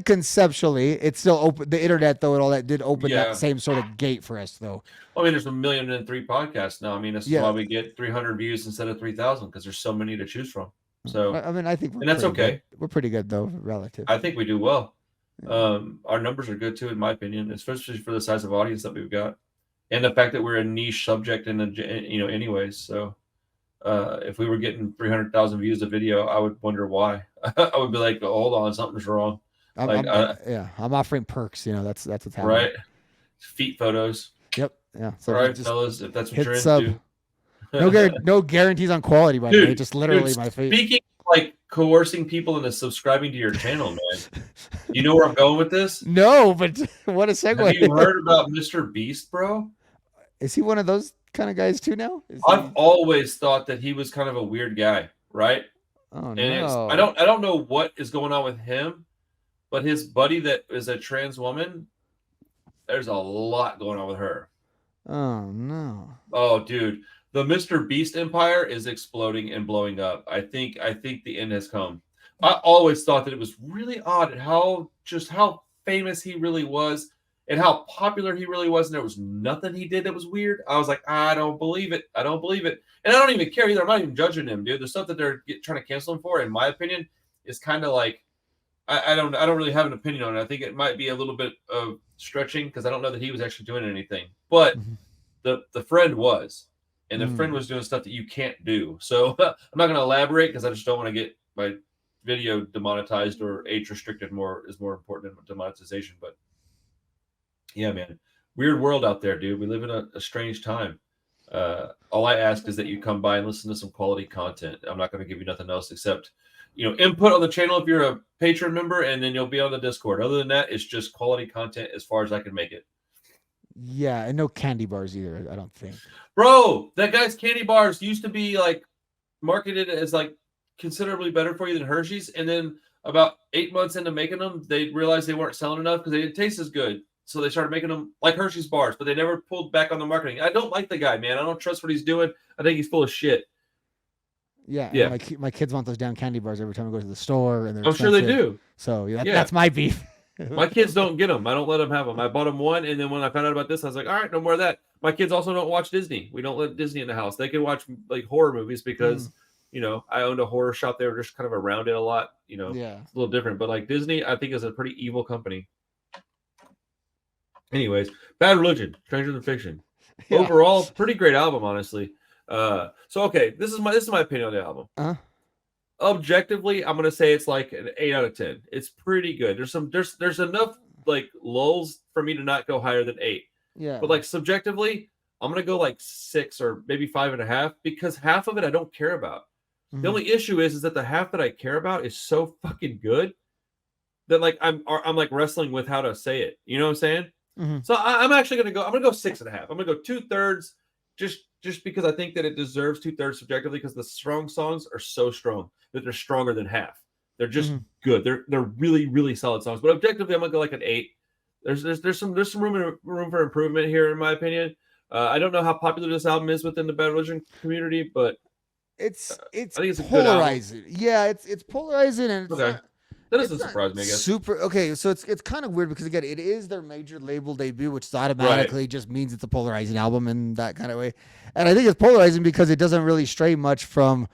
conceptually it's still open. The internet, though, and all that did open that same sort of gate for us, though. I mean, there's 1,000,003 podcasts now. I mean, that's why we get 300 views instead of 3,000, because there's so many to choose from. So, I mean, I think and that's okay. Good. We're pretty good, though, relative. I think we do well. Our numbers are good too, in my opinion, especially for the size of audience that we've got, and the fact that we're a niche subject anyways. So, if we were getting 300,000 views a video, I would wonder why. I would be like, hold on, something's wrong. I'm offering perks. That's what's happening. Right. Feet photos. Yep. Yeah. So all right, fellas, if that's what you're into. No guarantees on quality, by the way. Just literally my feet. Speaking of, like, coercing people into subscribing to your channel, man. You know where I'm going with this? No, but what a segue. Have you heard about Mr. Beast, bro? Is he one of those kind of guys too now? I've always thought that he was kind of a weird guy, right? Oh, and no. I don't know what is going on with him, but his buddy that is a trans woman, there's a lot going on with her. Oh, no. Oh, dude. The Mr. Beast empire is exploding and blowing up. I think the end has come. I always thought that it was really odd at how famous he really was and how popular he really was, and there was nothing he did that was weird. I was like, I don't believe it. And I don't even care either. I'm not even judging him, dude. The stuff that they're trying to cancel him for, in my opinion, is kind of like, I don't really have an opinion on it. I think it might be a little bit of stretching, because I don't know that he was actually doing anything. But the friend was. And the friend was doing stuff that you can't do. So I'm not going to elaborate, because I just don't want to get my video demonetized or age restricted. Is more important than demonetization. But yeah, man, weird world out there, dude. We live in a strange time. All I ask is that you come by and listen to some quality content. I'm not going to give you nothing else except, input on the channel if you're a patron member, and then you'll be on the Discord. Other than that, it's just quality content as far as I can make it. Yeah, and no candy bars either. I don't think. Bro, that guy's candy bars used to be like marketed as like considerably better for you than Hershey's, and then about 8 months into making them, they realized they weren't selling enough because they didn't taste as good. So they started making them like Hershey's bars, but they never pulled back on the marketing. I don't like the guy, man. I don't trust what he's doing. I think he's full of shit. Yeah, and Yeah, my kids want those damn candy bars every time I go to the store, and they're I'm sure they expensive. do. So yeah, Yeah, that's my beef. my kids don't get them. I don't let them have them. I bought them one, and then when I found out about this, I was like, all right, no more of that. My kids also don't watch Disney. We don't let Disney in the house. They can watch like horror movies because, Mm, I owned a horror shop. They were just kind of around it a lot. yeah, It's a little different. But like Disney, I think is a pretty evil company. Anyways, Bad Religion, Stranger Than Fiction. yeah. Overall, pretty great album, honestly. So okay, this is my opinion on the album. Uh, Objectively, I'm gonna say it's like an 8 out of 10. It's pretty good. There's enough like lulls for me to not go higher than 8. yeah. But like subjectively, I'm gonna go like 6 or maybe 5.5 because half of it I don't care about. The Mhm, only issue is that the half that I care about is so fucking good that like I'm like wrestling with how to say it. You know what I'm saying? mhm, So I'm actually gonna go. I'm gonna go 6.5. I'm gonna go 2/3, just because I think that it deserves 2/3 subjectively because the strong songs are so strong that they're stronger than half. They're just mhm. good. They're really really solid songs. But objectively, I'm gonna go like an 8. There's some room for improvement here in my opinion. I don't know how popular this album is within the Bad Religion community, but It's I think it's a good album. polarizing. Yeah, it's polarizing, and Okay, that it's doesn't not surprise me. I guess. super okay. So it's kind of weird because again, it is their major label debut, which Right. automatically just means it's a polarizing album in that kind of way. And I think it's polarizing because it doesn't really stray much from,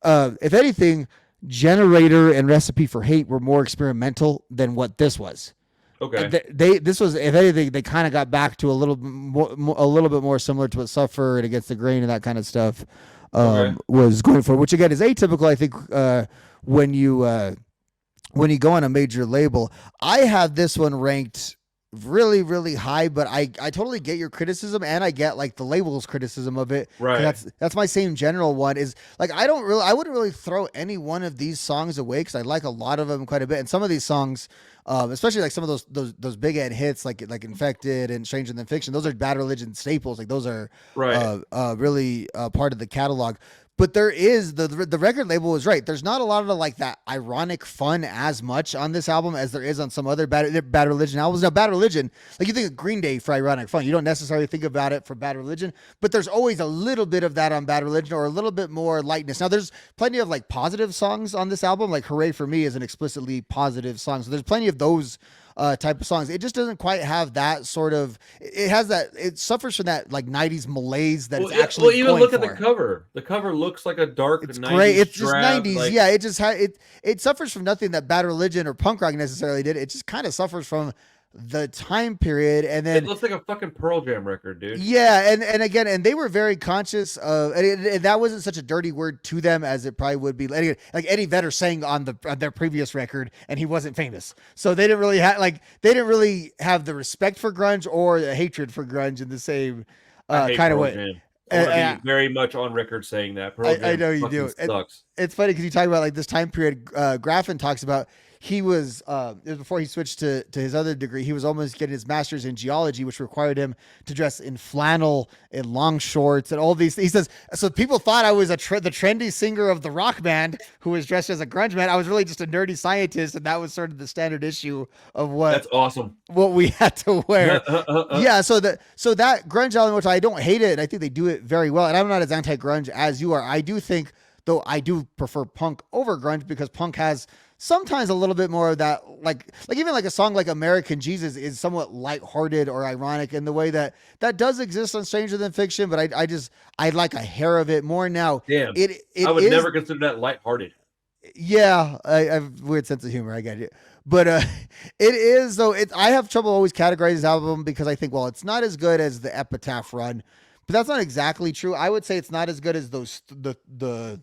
if anything, Generator and Recipe for Hate were more experimental than what this was. And Okay. this was, if anything, they kind of got back to a little bit more similar to what Suffer and Against the Grain and that kind of stuff Okay. was going for, which again is atypical. I think when you uh, when you go on a major label. I have this one ranked really, really high, but I totally get your criticism and I get like the label's criticism of it. 'Cause Right. that's my same general one is like, I wouldn't really throw any one of these songs away because I like a lot of them quite a bit. And some of these songs, especially like some of those big end hits like Infected and Stranger Than Fiction, those are Bad Religion staples. Like those are Right. really part of the catalog. But there is the record label was right. There's not a lot of like that ironic fun as much on this album as there is on some other Bad Religion albums. Now, Bad Religion, like you think of Green Day for ironic fun, you don't necessarily think about it for Bad Religion, but there's always a little bit of that on Bad Religion or a little bit more lightness. Now, there's plenty of like positive songs on this album. Like Hooray for Me is an explicitly positive song, so there's plenty of those type of songs. It just doesn't quite have that sort of. It has that. It suffers from that like '90s malaise that Well, it's actually even going look at the for. cover. The cover looks like a dark It's great. 90s It's just drab. '90s. Like, Yeah, it just it suffers from nothing that Bad Religion or punk rock necessarily did. It just kind of suffers from the time period, and it then looks like a fucking Pearl Jam record, dude. yeah, and again, and they were very conscious of, and that wasn't such a dirty word to them as it probably would be. Like Eddie Vedder sang on their previous record, and he wasn't famous, so they didn't really have the respect for grunge or the hatred for grunge in the same I hate kind of Pearl way. Jam. I want to be very much on record saying that Pearl I Jam know you fucking do. sucks. It's funny because you talk about like this time period. Graffin talks about he was it was before he switched to his other degree. He was almost getting his master's in geology, which required him to dress in flannel and long shorts and all these. He says so. People thought I was the trendy singer of the rock band who was dressed as a grunge man. I was really just a nerdy scientist, and that was sort of the standard issue of That's awesome. what we had to wear. Yeah, so that grunge album, which I don't hate it, and I think they do it very well. And I'm not as anti-grunge as you are. I do think, though, I do prefer punk over grunge because punk has sometimes a little bit more of that, like even like a song like American Jesus is somewhat lighthearted or ironic in the way that does exist on Stranger Than Fiction. But I like a hair of it more now. Damn. It I would is, never consider that lighthearted. yeah, I have a weird sense of humor. I get it. But it is though. I have trouble always categorizing this album because I think, well, it's not as good as the Epitaph run, but that's not exactly true. I would say it's not as good as the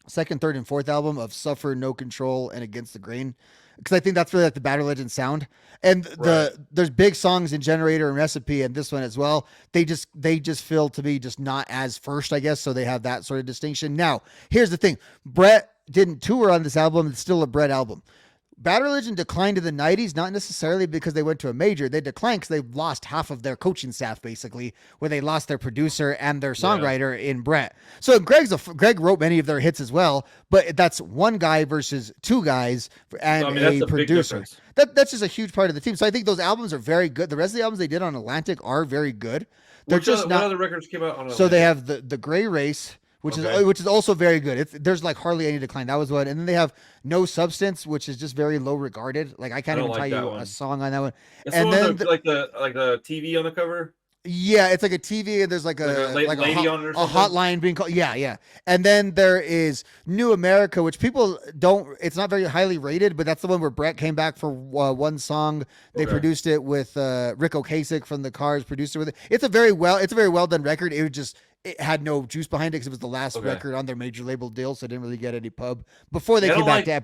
second, third, and fourth album of Suffer, No Control, and Against the Grain, because I think that's really like the Bad Religion sound. And Right. there's big songs in Generator and Recipe, and this one as well. They just feel to be just not as first, I guess. So they have that sort of distinction. Now, here's the thing: Brett didn't tour on this album. It's still a Brett album. Bad Religion declined in the 90s, not necessarily because they went to a major. They declined because they lost half of their coaching staff, basically, where they lost their producer and their songwriter in Brett. So Greg wrote many of their hits as well, but that's one guy versus two guys and that's a a big producer. difference. That's just a huge part of the team. So I think those albums are very good. The rest of the albums they did on Atlantic are very good. They're just not. What other records came out on Atlantic? So they have the Gray Race, which is also very good. There's like hardly any decline. That was one, and then they have No Substance, which is just very low regarded. Like I can't even tell you a song on that one. It's and then like the TV on the cover. Yeah, it's like a TV, and there's like a lady on it or something? a hotline being called. Yeah. And then there is New America, which people don't. It's not very highly rated, but that's the one where Brett came back for one song. They produced it with Rick Ocasek from the Cars. Produced it with it. It's a very well done record. It had no juice behind it because it was the last record on their major label deal, so it didn't really get any pub. Before they came back to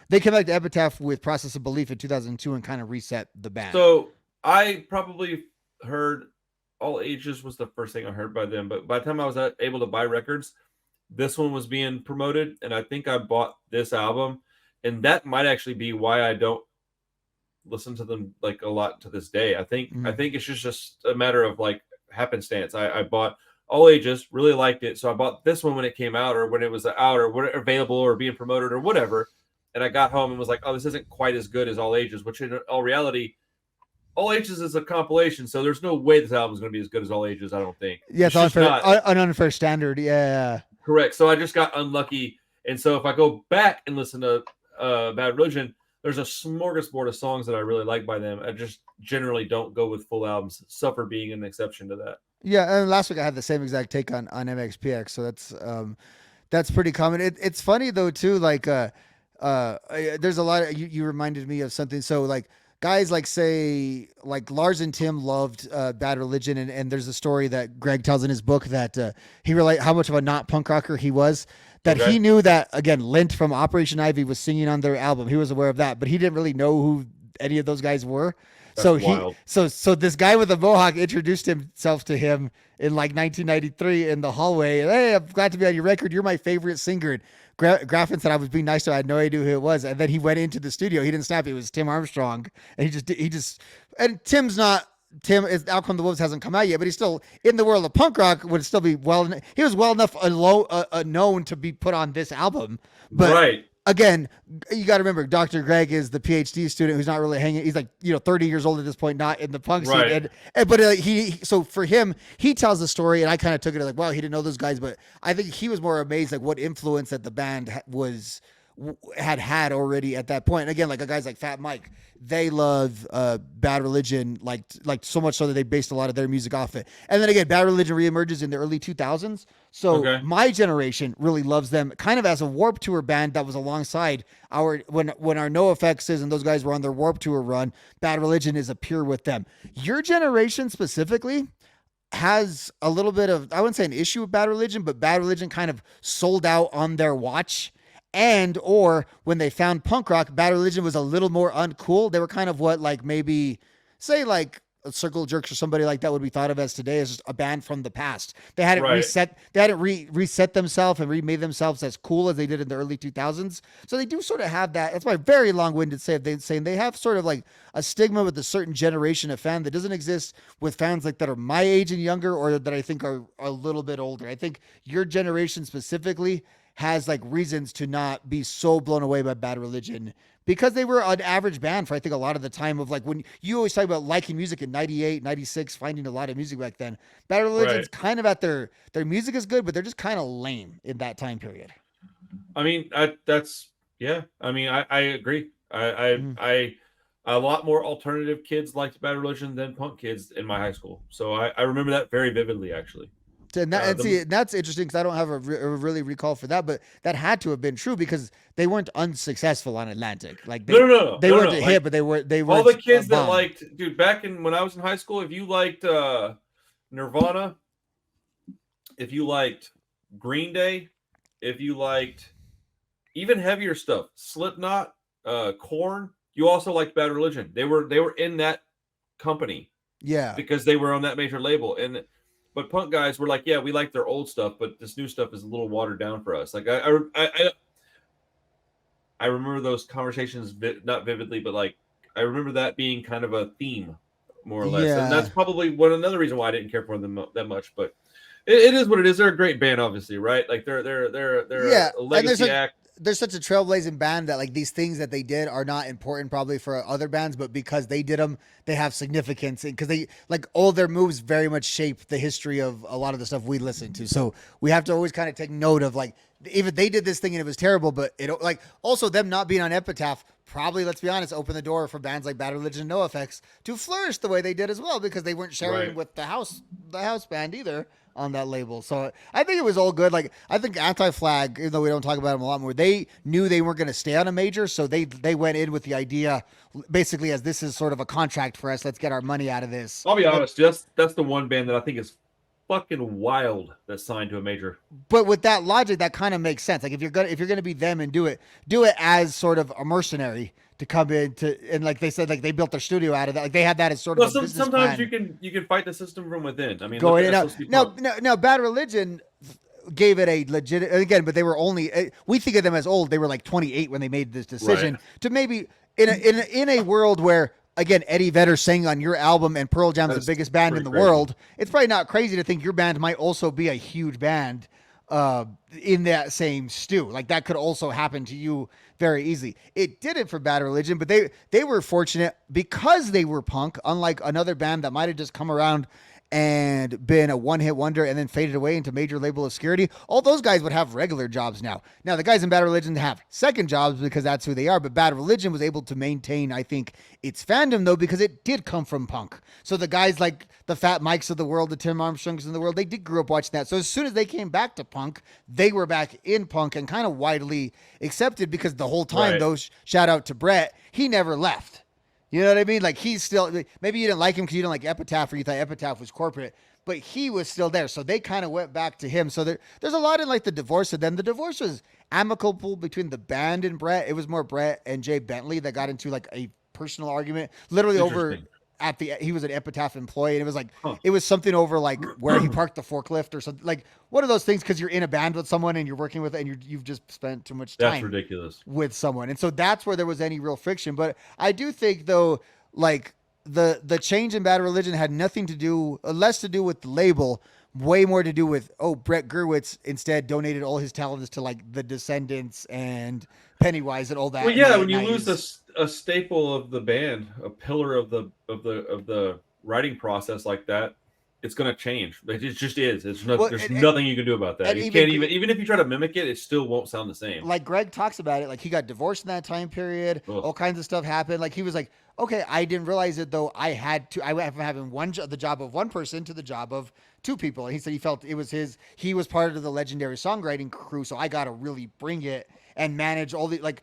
Epitaph with Process of Belief in 2002 and kind of reset the band. So I probably heard All Ages was the first thing I heard by them, but by the time I was able to buy records, this one was being promoted, and I think I bought this album, and that might actually be why I don't listen to them like a lot to this day. I think it's just a matter of like happenstance. I bought All Ages, really liked it, so I bought this one when it came out or when it was out or when available or being promoted or whatever, and I got home and was like, oh, this isn't quite as good as All Ages, which in all reality, All Ages is a compilation, so there's no way this album is going to be as good as All Ages, I don't think. Yeah, it's an unfair standard. Yeah. Correct. So I just got unlucky, and so if I go back and listen to Bad Religion, there's a smorgasbord of songs that I really like by them. I just generally don't go with full albums, Suffer being an exception to that. Yeah, and last week I had the same exact take on MXPX, so that's pretty common. It's funny though too, like there's a lot of you reminded me of something. So like guys like say like Lars and Tim loved Bad Religion, and there's a story that Greg tells in his book that he realized how much of a not punk rocker he was. That he knew that again, Lint from Operation Ivy was singing on their album. He was aware of that, but he didn't really know who any of those guys were. That's wild. So this guy with a mohawk introduced himself to him in like 1993 in the hallway. Hey, I'm glad to be on your record. You're my favorite singer. Graffin said I was being nice to him. I had no idea who it was. And then he went into the studio. He didn't snap. It was Tim Armstrong. And and Tim is Outcome the Wolves hasn't come out yet, but he's still in the world of punk rock. Would still be he was well enough known to be put on this album. But right. Again, you got to remember, Dr. Greg is the PhD student who's not really hanging. He's like 30 years old at this point, not in the punk scene. But so for him, he tells the story, and I kind of took it like, wow, he didn't know those guys, but I think he was more amazed like what influence that the band had already at that point. And again, like guys like Fat Mike, they love Bad Religion like so much so that they based a lot of their music off it. And then again, Bad Religion reemerges in the early 2000s. So my generation really loves them kind of as a Warped Tour band that was alongside when our NOFXs and those guys were on their Warped Tour run. Bad Religion is a peer with them. Your generation specifically has a little bit of, I wouldn't say an issue with Bad Religion, but Bad Religion kind of sold out on their watch. Or when they found punk rock, Bad Religion was a little more uncool. They were kind of what like maybe say like a Circle Jerks or somebody like that would be thought of as today as just a band from the past. They hadn't reset themselves and remade themselves as cool as they did in the early 2000s. So they do sort of have that. That's my very long-winded saying they have sort of like a stigma with a certain generation of fan that doesn't exist with fans like that are my age and younger, or that I think are a little bit older. I think your generation specifically has like reasons to not be so blown away by Bad Religion because they were an average band for I think a lot of the time of like when you always talk about liking music in 98, 96, finding a lot of music back then. Bad Religion's kind of at their music is good, but they're just kind of lame in that time period. I mean, I agree. I a lot more alternative kids liked Bad Religion than punk kids in my high school. So I remember that very vividly, actually. And that's interesting because I don't have a really recall for that, but that had to have been true because they weren't unsuccessful on Atlantic. Like they weren't a hit, but they were all the kids that liked, dude. Back when I was in high school, if you liked Nirvana, if you liked Green Day, if you liked even heavier stuff, Slipknot, Korn, you also liked Bad Religion. They were in that company, because they were on that major label. But punk guys were like, yeah, we like their old stuff, but this new stuff is a little watered down for us. Like I I remember those conversations not vividly, but like I remember that being kind of a theme, more or less, and Yeah. that's probably another reason why I didn't care for them that much. But it is what it is. They're a great band, obviously, right? Like they're Yeah, a and legacy act. there's such a trailblazing band that like these things that they did are not important probably for other bands, but because they did them, they have significance because they like all their moves very much shape the history of a lot of the stuff we listen to. So we have to always kind of take note of like even they did this thing and it was terrible, but it like also them not being on Epitaph probably, let's be honest, opened the door for bands like Bad Religion and NoFX to flourish the way they did as well because they weren't sharing Right. with the house band either on that label. So I think it was all good. Like I think Anti-Flag, even though we don't talk about them a lot more, they knew they weren't going to stay on a major, so they went in with the idea basically as this is sort of a contract for us. Let's get our money out of this. I'll be honest, that's the one band that I think is fucking wild that signed to a major. But with that logic, that kind of makes sense. Like if you're gonna be them and do it as sort of a mercenary to come in to and like they said, like they built their studio out of that. Like they had that as sort of a business sometimes plan. you can fight the system from within. I mean, Going look in at out. SLC Now, Punk. now, Bad Religion gave it a legit again, but they were only we think of them as old. They were like 28 when they made this decision to maybe in a world where again Eddie Vedder sang on your album and Pearl Jam's the biggest band in the world. It's probably not crazy to think your band might also be a huge band in that same stew. Like that could also happen to you very easily. It didn't for Bad Religion, but they were fortunate because they were punk, unlike another band that might have just come around and been a one-hit wonder and then faded away into major label obscurity. All those guys would have regular jobs now. Now the guys in Bad Religion have second jobs because that's who they are, but Bad Religion was able to maintain, I think, its fandom though because it did come from punk. So the guys like the Fat Mikes of the world, the Tim Armstrongs in the world, they did grow up watching that. So as soon as they came back to punk, they were back in punk and kind of widely accepted because the whole time, though, shout out to Brett, he never left. You know what I mean? Like he's still, maybe you didn't like him because you didn't like Epitaph or you thought Epitaph was corporate, but he was still there. So they kind of went back to him. So there's a lot in like the divorce of them. The divorce was amicable between the band and Brett. It was more Brett and Jay Bentley that got into like a personal argument, literally over he was an Epitaph employee and it was like it was something over like where he parked the forklift or something, like one of those things because you're in a band with someone and you're working with it and you've just spent too much time that's ridiculous with someone, and so that's where there was any real friction. But I do think though, like the change in Bad Religion had nothing to do, less to do with the label, way more to do with Brett Gurwitz instead donated all his talents to like the Descendants and Pennywise and all that. Well, yeah, when you lose a staple of the band, a pillar of the writing process like that, it's going to change. It just is. There's nothing you can do about that. You can't even if you try to mimic it, it still won't sound the same. Like Greg talks about it, like he got divorced in that time period. Ugh. All kinds of stuff happened. Like he was like, okay, I didn't realize it though. I went from having the job of one person to the job of two people. And he said he felt it was he was part of the legendary songwriting crew. So I got to really bring it and manage all the, like,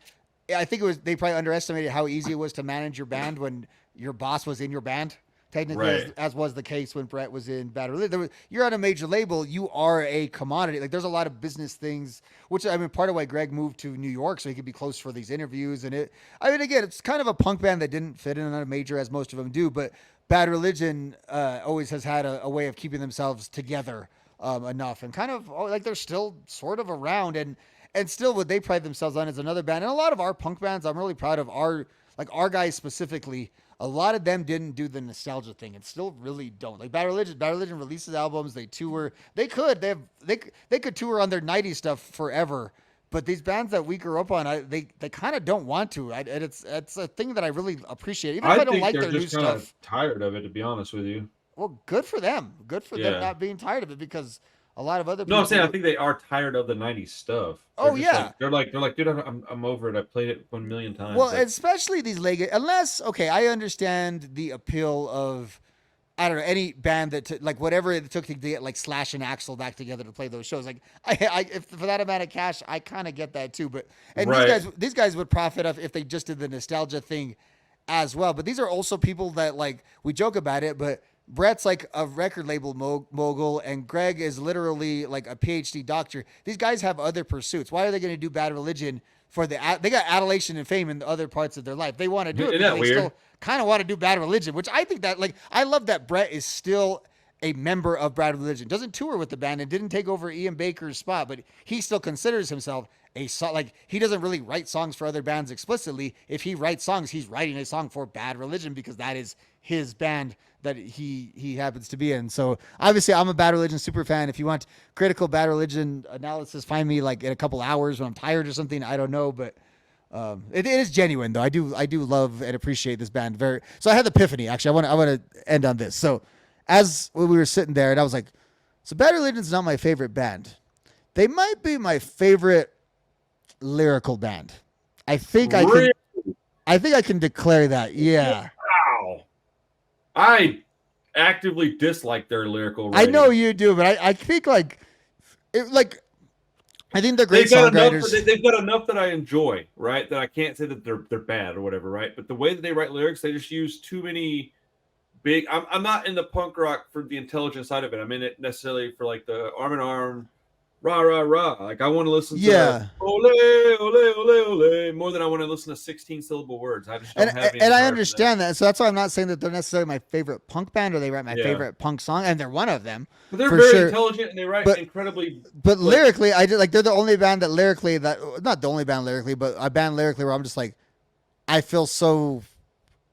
I think they probably underestimated how easy it was to manage your band when your boss was in your band. Technically, right. as was the case when Brett was in Bad Religion. You're on a major label. You are a commodity. Like there's a lot of business things, which I mean, part of why Greg moved to New York so he could be close for these interviews. And again, it's kind of a punk band that didn't fit in on a major as most of them do. But Bad Religion always has had a way of keeping themselves together enough, and kind of like they're still sort of around, and still what they pride themselves on is another band. And a lot of our punk bands, I'm really proud of our guys specifically. A lot of them didn't do the nostalgia thing and still really don't. Like Bad Religion releases albums, they tour. They could tour on their 90s stuff forever. But these bands that we grew up on, they kind of don't want to. And it's a thing that I really appreciate. Even if I don't like their new stuff. Tired of it, to be honest with you. Well, good for them. Good for them not being tired of it, because a lot of other people. No, I'm saying I think they are tired of the 90s stuff. They're like, dude, I'm over it. I played it 1 million times. Well, especially these unless, okay, I understand the appeal of, I don't know, any band that like whatever it took to get like Slash and Axl back together to play those shows. Like if for that amount of cash, I kind of get that too. But these guys would profit if they just did the nostalgia thing as well. But these are also people that, like, we joke about it, but Brett's like a record label mogul, and Greg is literally like a PhD doctor. These guys have other pursuits. Why are they going to do Bad Religion for they got adulation and fame in the other parts of their life? They want to do it, but they still kind of want to do Bad Religion, which I think that, like, I love that Brett is still a member of Bad Religion, doesn't tour with the band and didn't take over Ian Baker's spot, but he still considers himself like he doesn't really write songs for other bands explicitly. If he writes songs, he's writing a song for Bad Religion because that is his band that he happens to be in. So obviously I'm a Bad Religion super fan. If you want critical Bad Religion analysis, find me like in a couple hours when I'm tired or something. I don't know, but it is genuine though. I do love and appreciate this band very. So I had the epiphany. Actually, I want to end on this. So as we were sitting there, and I was like, so Bad Religion's not my favorite band. They might be my favorite lyrical band. I think Really? I can declare that. Yeah. Wow. I actively dislike their lyrical I writing. know you do, but I think like I think they're great They've got songwriters. they've got enough that I enjoy, right? That I can't say that they're bad or whatever, right? But the way that they write lyrics, they just use too many big. I'm not in the punk rock for the intelligent side of it. I'm in it necessarily for like the arm in arm, rah rah rah. Like I want to listen to ole ole ole ole more than I want to listen to 16 syllable words. I just don't have any. And I understand that. So that's why I'm not saying that they're necessarily my favorite punk band or they write my favorite punk song, and they're one of them. But they're very intelligent and they write incredibly. But lyrically, I did like they're the only band that lyrically not the only band lyrically, but a band lyrically where I'm just like, I feel so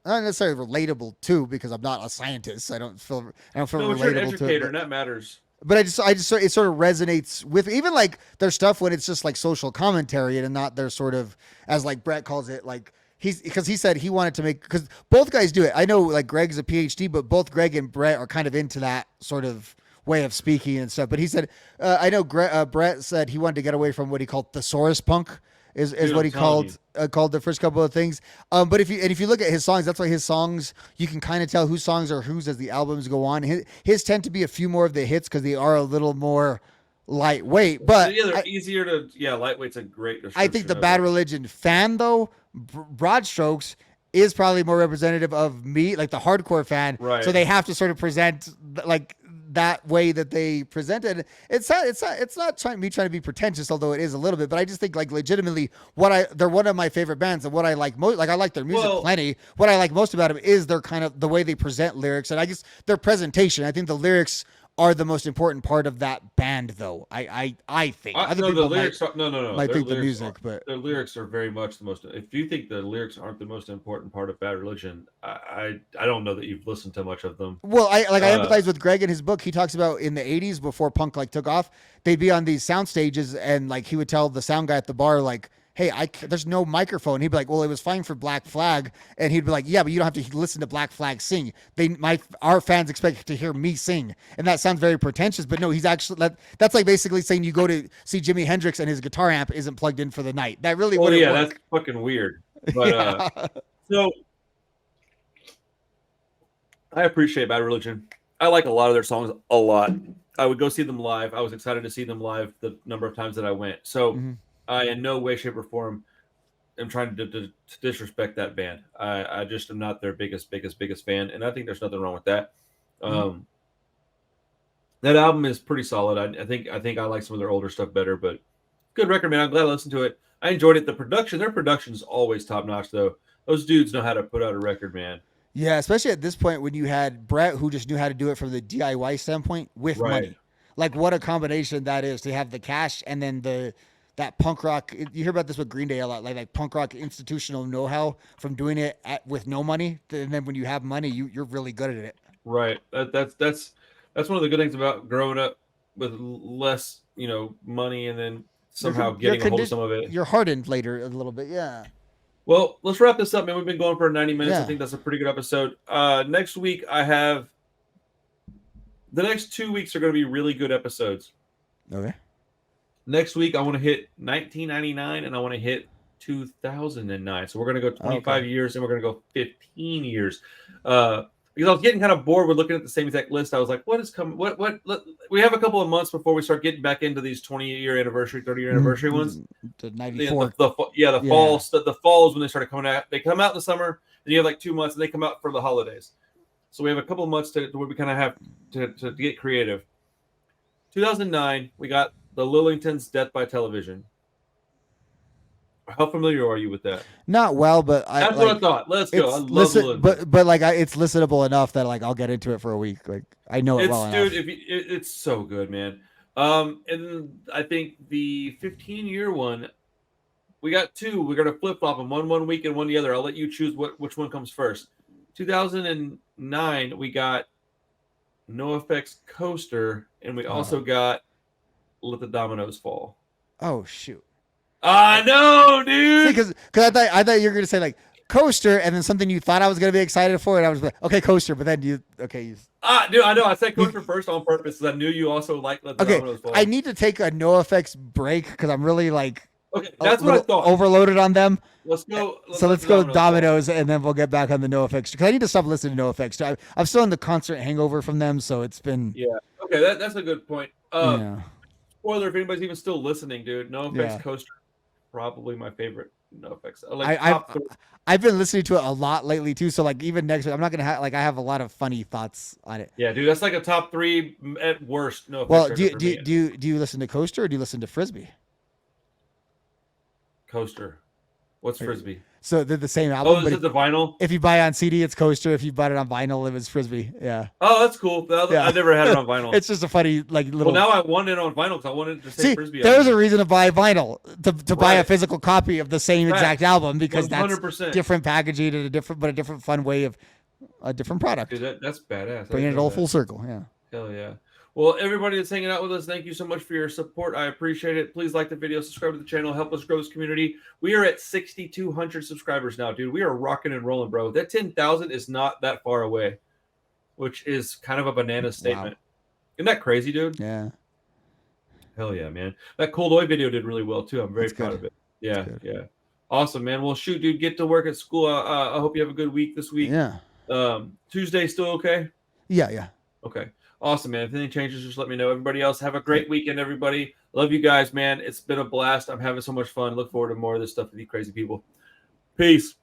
not necessarily relatable to because I'm not a scientist. I don't feel relatable you're an educator, to it. and that matters. But I just it sort of resonates with even like their stuff when it's just like social commentary and not their sort of as like Brett calls it like because he said he wanted to make because both guys do it. I know like Greg's a PhD, but both Greg and Brett are kind of into that sort of way of speaking and stuff. But he said I know Brett said he wanted to get away from what he called thesaurus punk. Is what he called the first couple of things. But if you look at his songs, that's why his songs you can kind of tell whose songs are whose as the albums go on. His tend to be a few more of the hits because they are a little more lightweight. But yeah, they're easier to lightweight's a great description. I think the Bad Religion fan though, broad strokes is probably more representative of me, like the hardcore fan. Right. So they have to sort of present like that way that they presented. It's not trying to be pretentious, although it is a little bit, but I just think like legitimately they're one of my favorite bands and what I like most, like I like their music plenty. What I like most about them is their kind of the way they present lyrics and I guess their presentation. I think the lyrics are the most important part of that band though. I think. No, the lyrics might think the music, but their lyrics are very much the most. If you think the lyrics aren't the most important part of Bad Religion, I don't know that you've listened to much of them. Well, I empathize with Greg in his book. He talks about in the 80s before punk like took off, they'd be on these sound stages and like he would tell the sound guy at the bar like, hey, there's no microphone. He'd be like, well, it was fine for Black Flag. And he'd be like, yeah, but you don't have to listen to Black Flag sing. Our fans expect to hear me sing. And that sounds very pretentious, but no, he's actually, that's like basically saying you go to see Jimi Hendrix and his guitar amp isn't plugged in for the night. That really wouldn't work. That's fucking weird. But, so I appreciate Bad Religion. I like a lot of their songs a lot. I would go see them live. I was excited to see them live the number of times that I went. So, I in no way, shape, or form am trying to disrespect that band. I just am not their biggest fan, and I think there's nothing wrong with that. That album is pretty solid. I think I like some of their older stuff better, but good record, man. I'm glad I listened to it. I enjoyed it. Their production is always top notch, though. Those dudes know how to put out a record, man. Yeah, especially at this point when you had Brett, who just knew how to do it from the DIY standpoint with money. Like what a combination that is to have the cash and then that punk rock. You hear about this with Green Day a lot, like punk rock institutional know-how from doing it with no money. And then when you have money, you're really good at it. Right. That's one of the good things about growing up with less, money and then somehow getting a hold of some of it. You're hardened later a little bit. Yeah. Well, let's wrap this up, man. We've been going for 90 minutes. Yeah. I think that's a pretty good episode. Next week, the next 2 weeks are going to be really good episodes. Okay. Next week, I want to hit 1999 and I want to hit 2009. So we're going to go 25 years and we're going to go 15 years. Because I was getting kind of bored with looking at the same exact list. I was like, what is coming? We have a couple of months before we start getting back into these 20-year anniversary, 30-year anniversary ones. The 94. The fall is when they started coming out. They come out in the summer, then you have like 2 months, and they come out for the holidays. So we have a couple of months to where we kind of have to get creative. 2009, we got the Lillingtons' Death by Television. How familiar are you with that? Not well, but That's what I thought. Let's go. I love the little bit. but like it's listenable enough that like I'll get into it for a week. Like I know it well enough. Dude, it's so good, man. And I think the 15-year one, we got two. We're gonna flip flop them, one week and one the other. I'll let you choose which one comes first. 2009, we got NOFX Coaster, and we also got Let the Dominoes Fall. Oh shoot! I know, dude. Because I thought you were gonna say like Coaster, and then something you thought I was gonna be excited for, and I was like, okay, Coaster, but then you. Dude, I know. I said Coaster first on purpose because I knew you also like Let the Dominoes Fall. I need to take a NOFX break because I'm really like. Okay, that's what I thought. Overloaded on them. Let's go. Let's go Dominoes, and then we'll get back on the NOFX because I need to stop listening to NOFX. I'm still in the concert hangover from them, so it's been. Yeah. Okay, that's a good point. Spoiler: if anybody's even still listening, dude, NOFX Coaster, probably my favorite NOFX. I've been listening to it a lot lately too. So like even next week, I'm not gonna have I have a lot of funny thoughts on it. Yeah, dude, that's like a top 3 at worst. NOFX. Well, do you listen to Coaster or do you listen to Frisbee? Coaster. What's Frisbee? So they're the same album. Oh, is it the vinyl? If you buy it on CD, it's Coaster. If you bought it on vinyl, it was Frisbee. Yeah. Oh, that's cool. I never had it on vinyl. It's just a funny like little. Well, now I want it on vinyl because I wanted to say Frisbee. There's a reason to buy vinyl to buy a physical copy of the same exact album because 100%. That's different packaging and a different fun way of a different product. Dude, that's badass. Bringing it all full circle. Yeah. Hell yeah. Well, everybody that's hanging out with us, thank you so much for your support. I appreciate it. Please like the video, subscribe to the channel, help us grow this community. We are at 6,200 subscribers now, dude. We are rocking and rolling, bro. That 10,000 is not that far away, which is kind of a banana statement. Wow. Isn't that crazy, dude? Yeah. Hell yeah, man. That Cold Oil video did really well, too. I'm very proud of it. Yeah, yeah. Awesome, man. Well, shoot, dude, get to work at school. I hope you have a good week this week. Yeah. Tuesday still okay? Yeah, yeah. Okay. Awesome, man. If anything changes, just let me know. Everybody else, have a great weekend, everybody. Love you guys, man. It's been a blast. I'm having so much fun. Look forward to more of this stuff with you crazy people. Peace.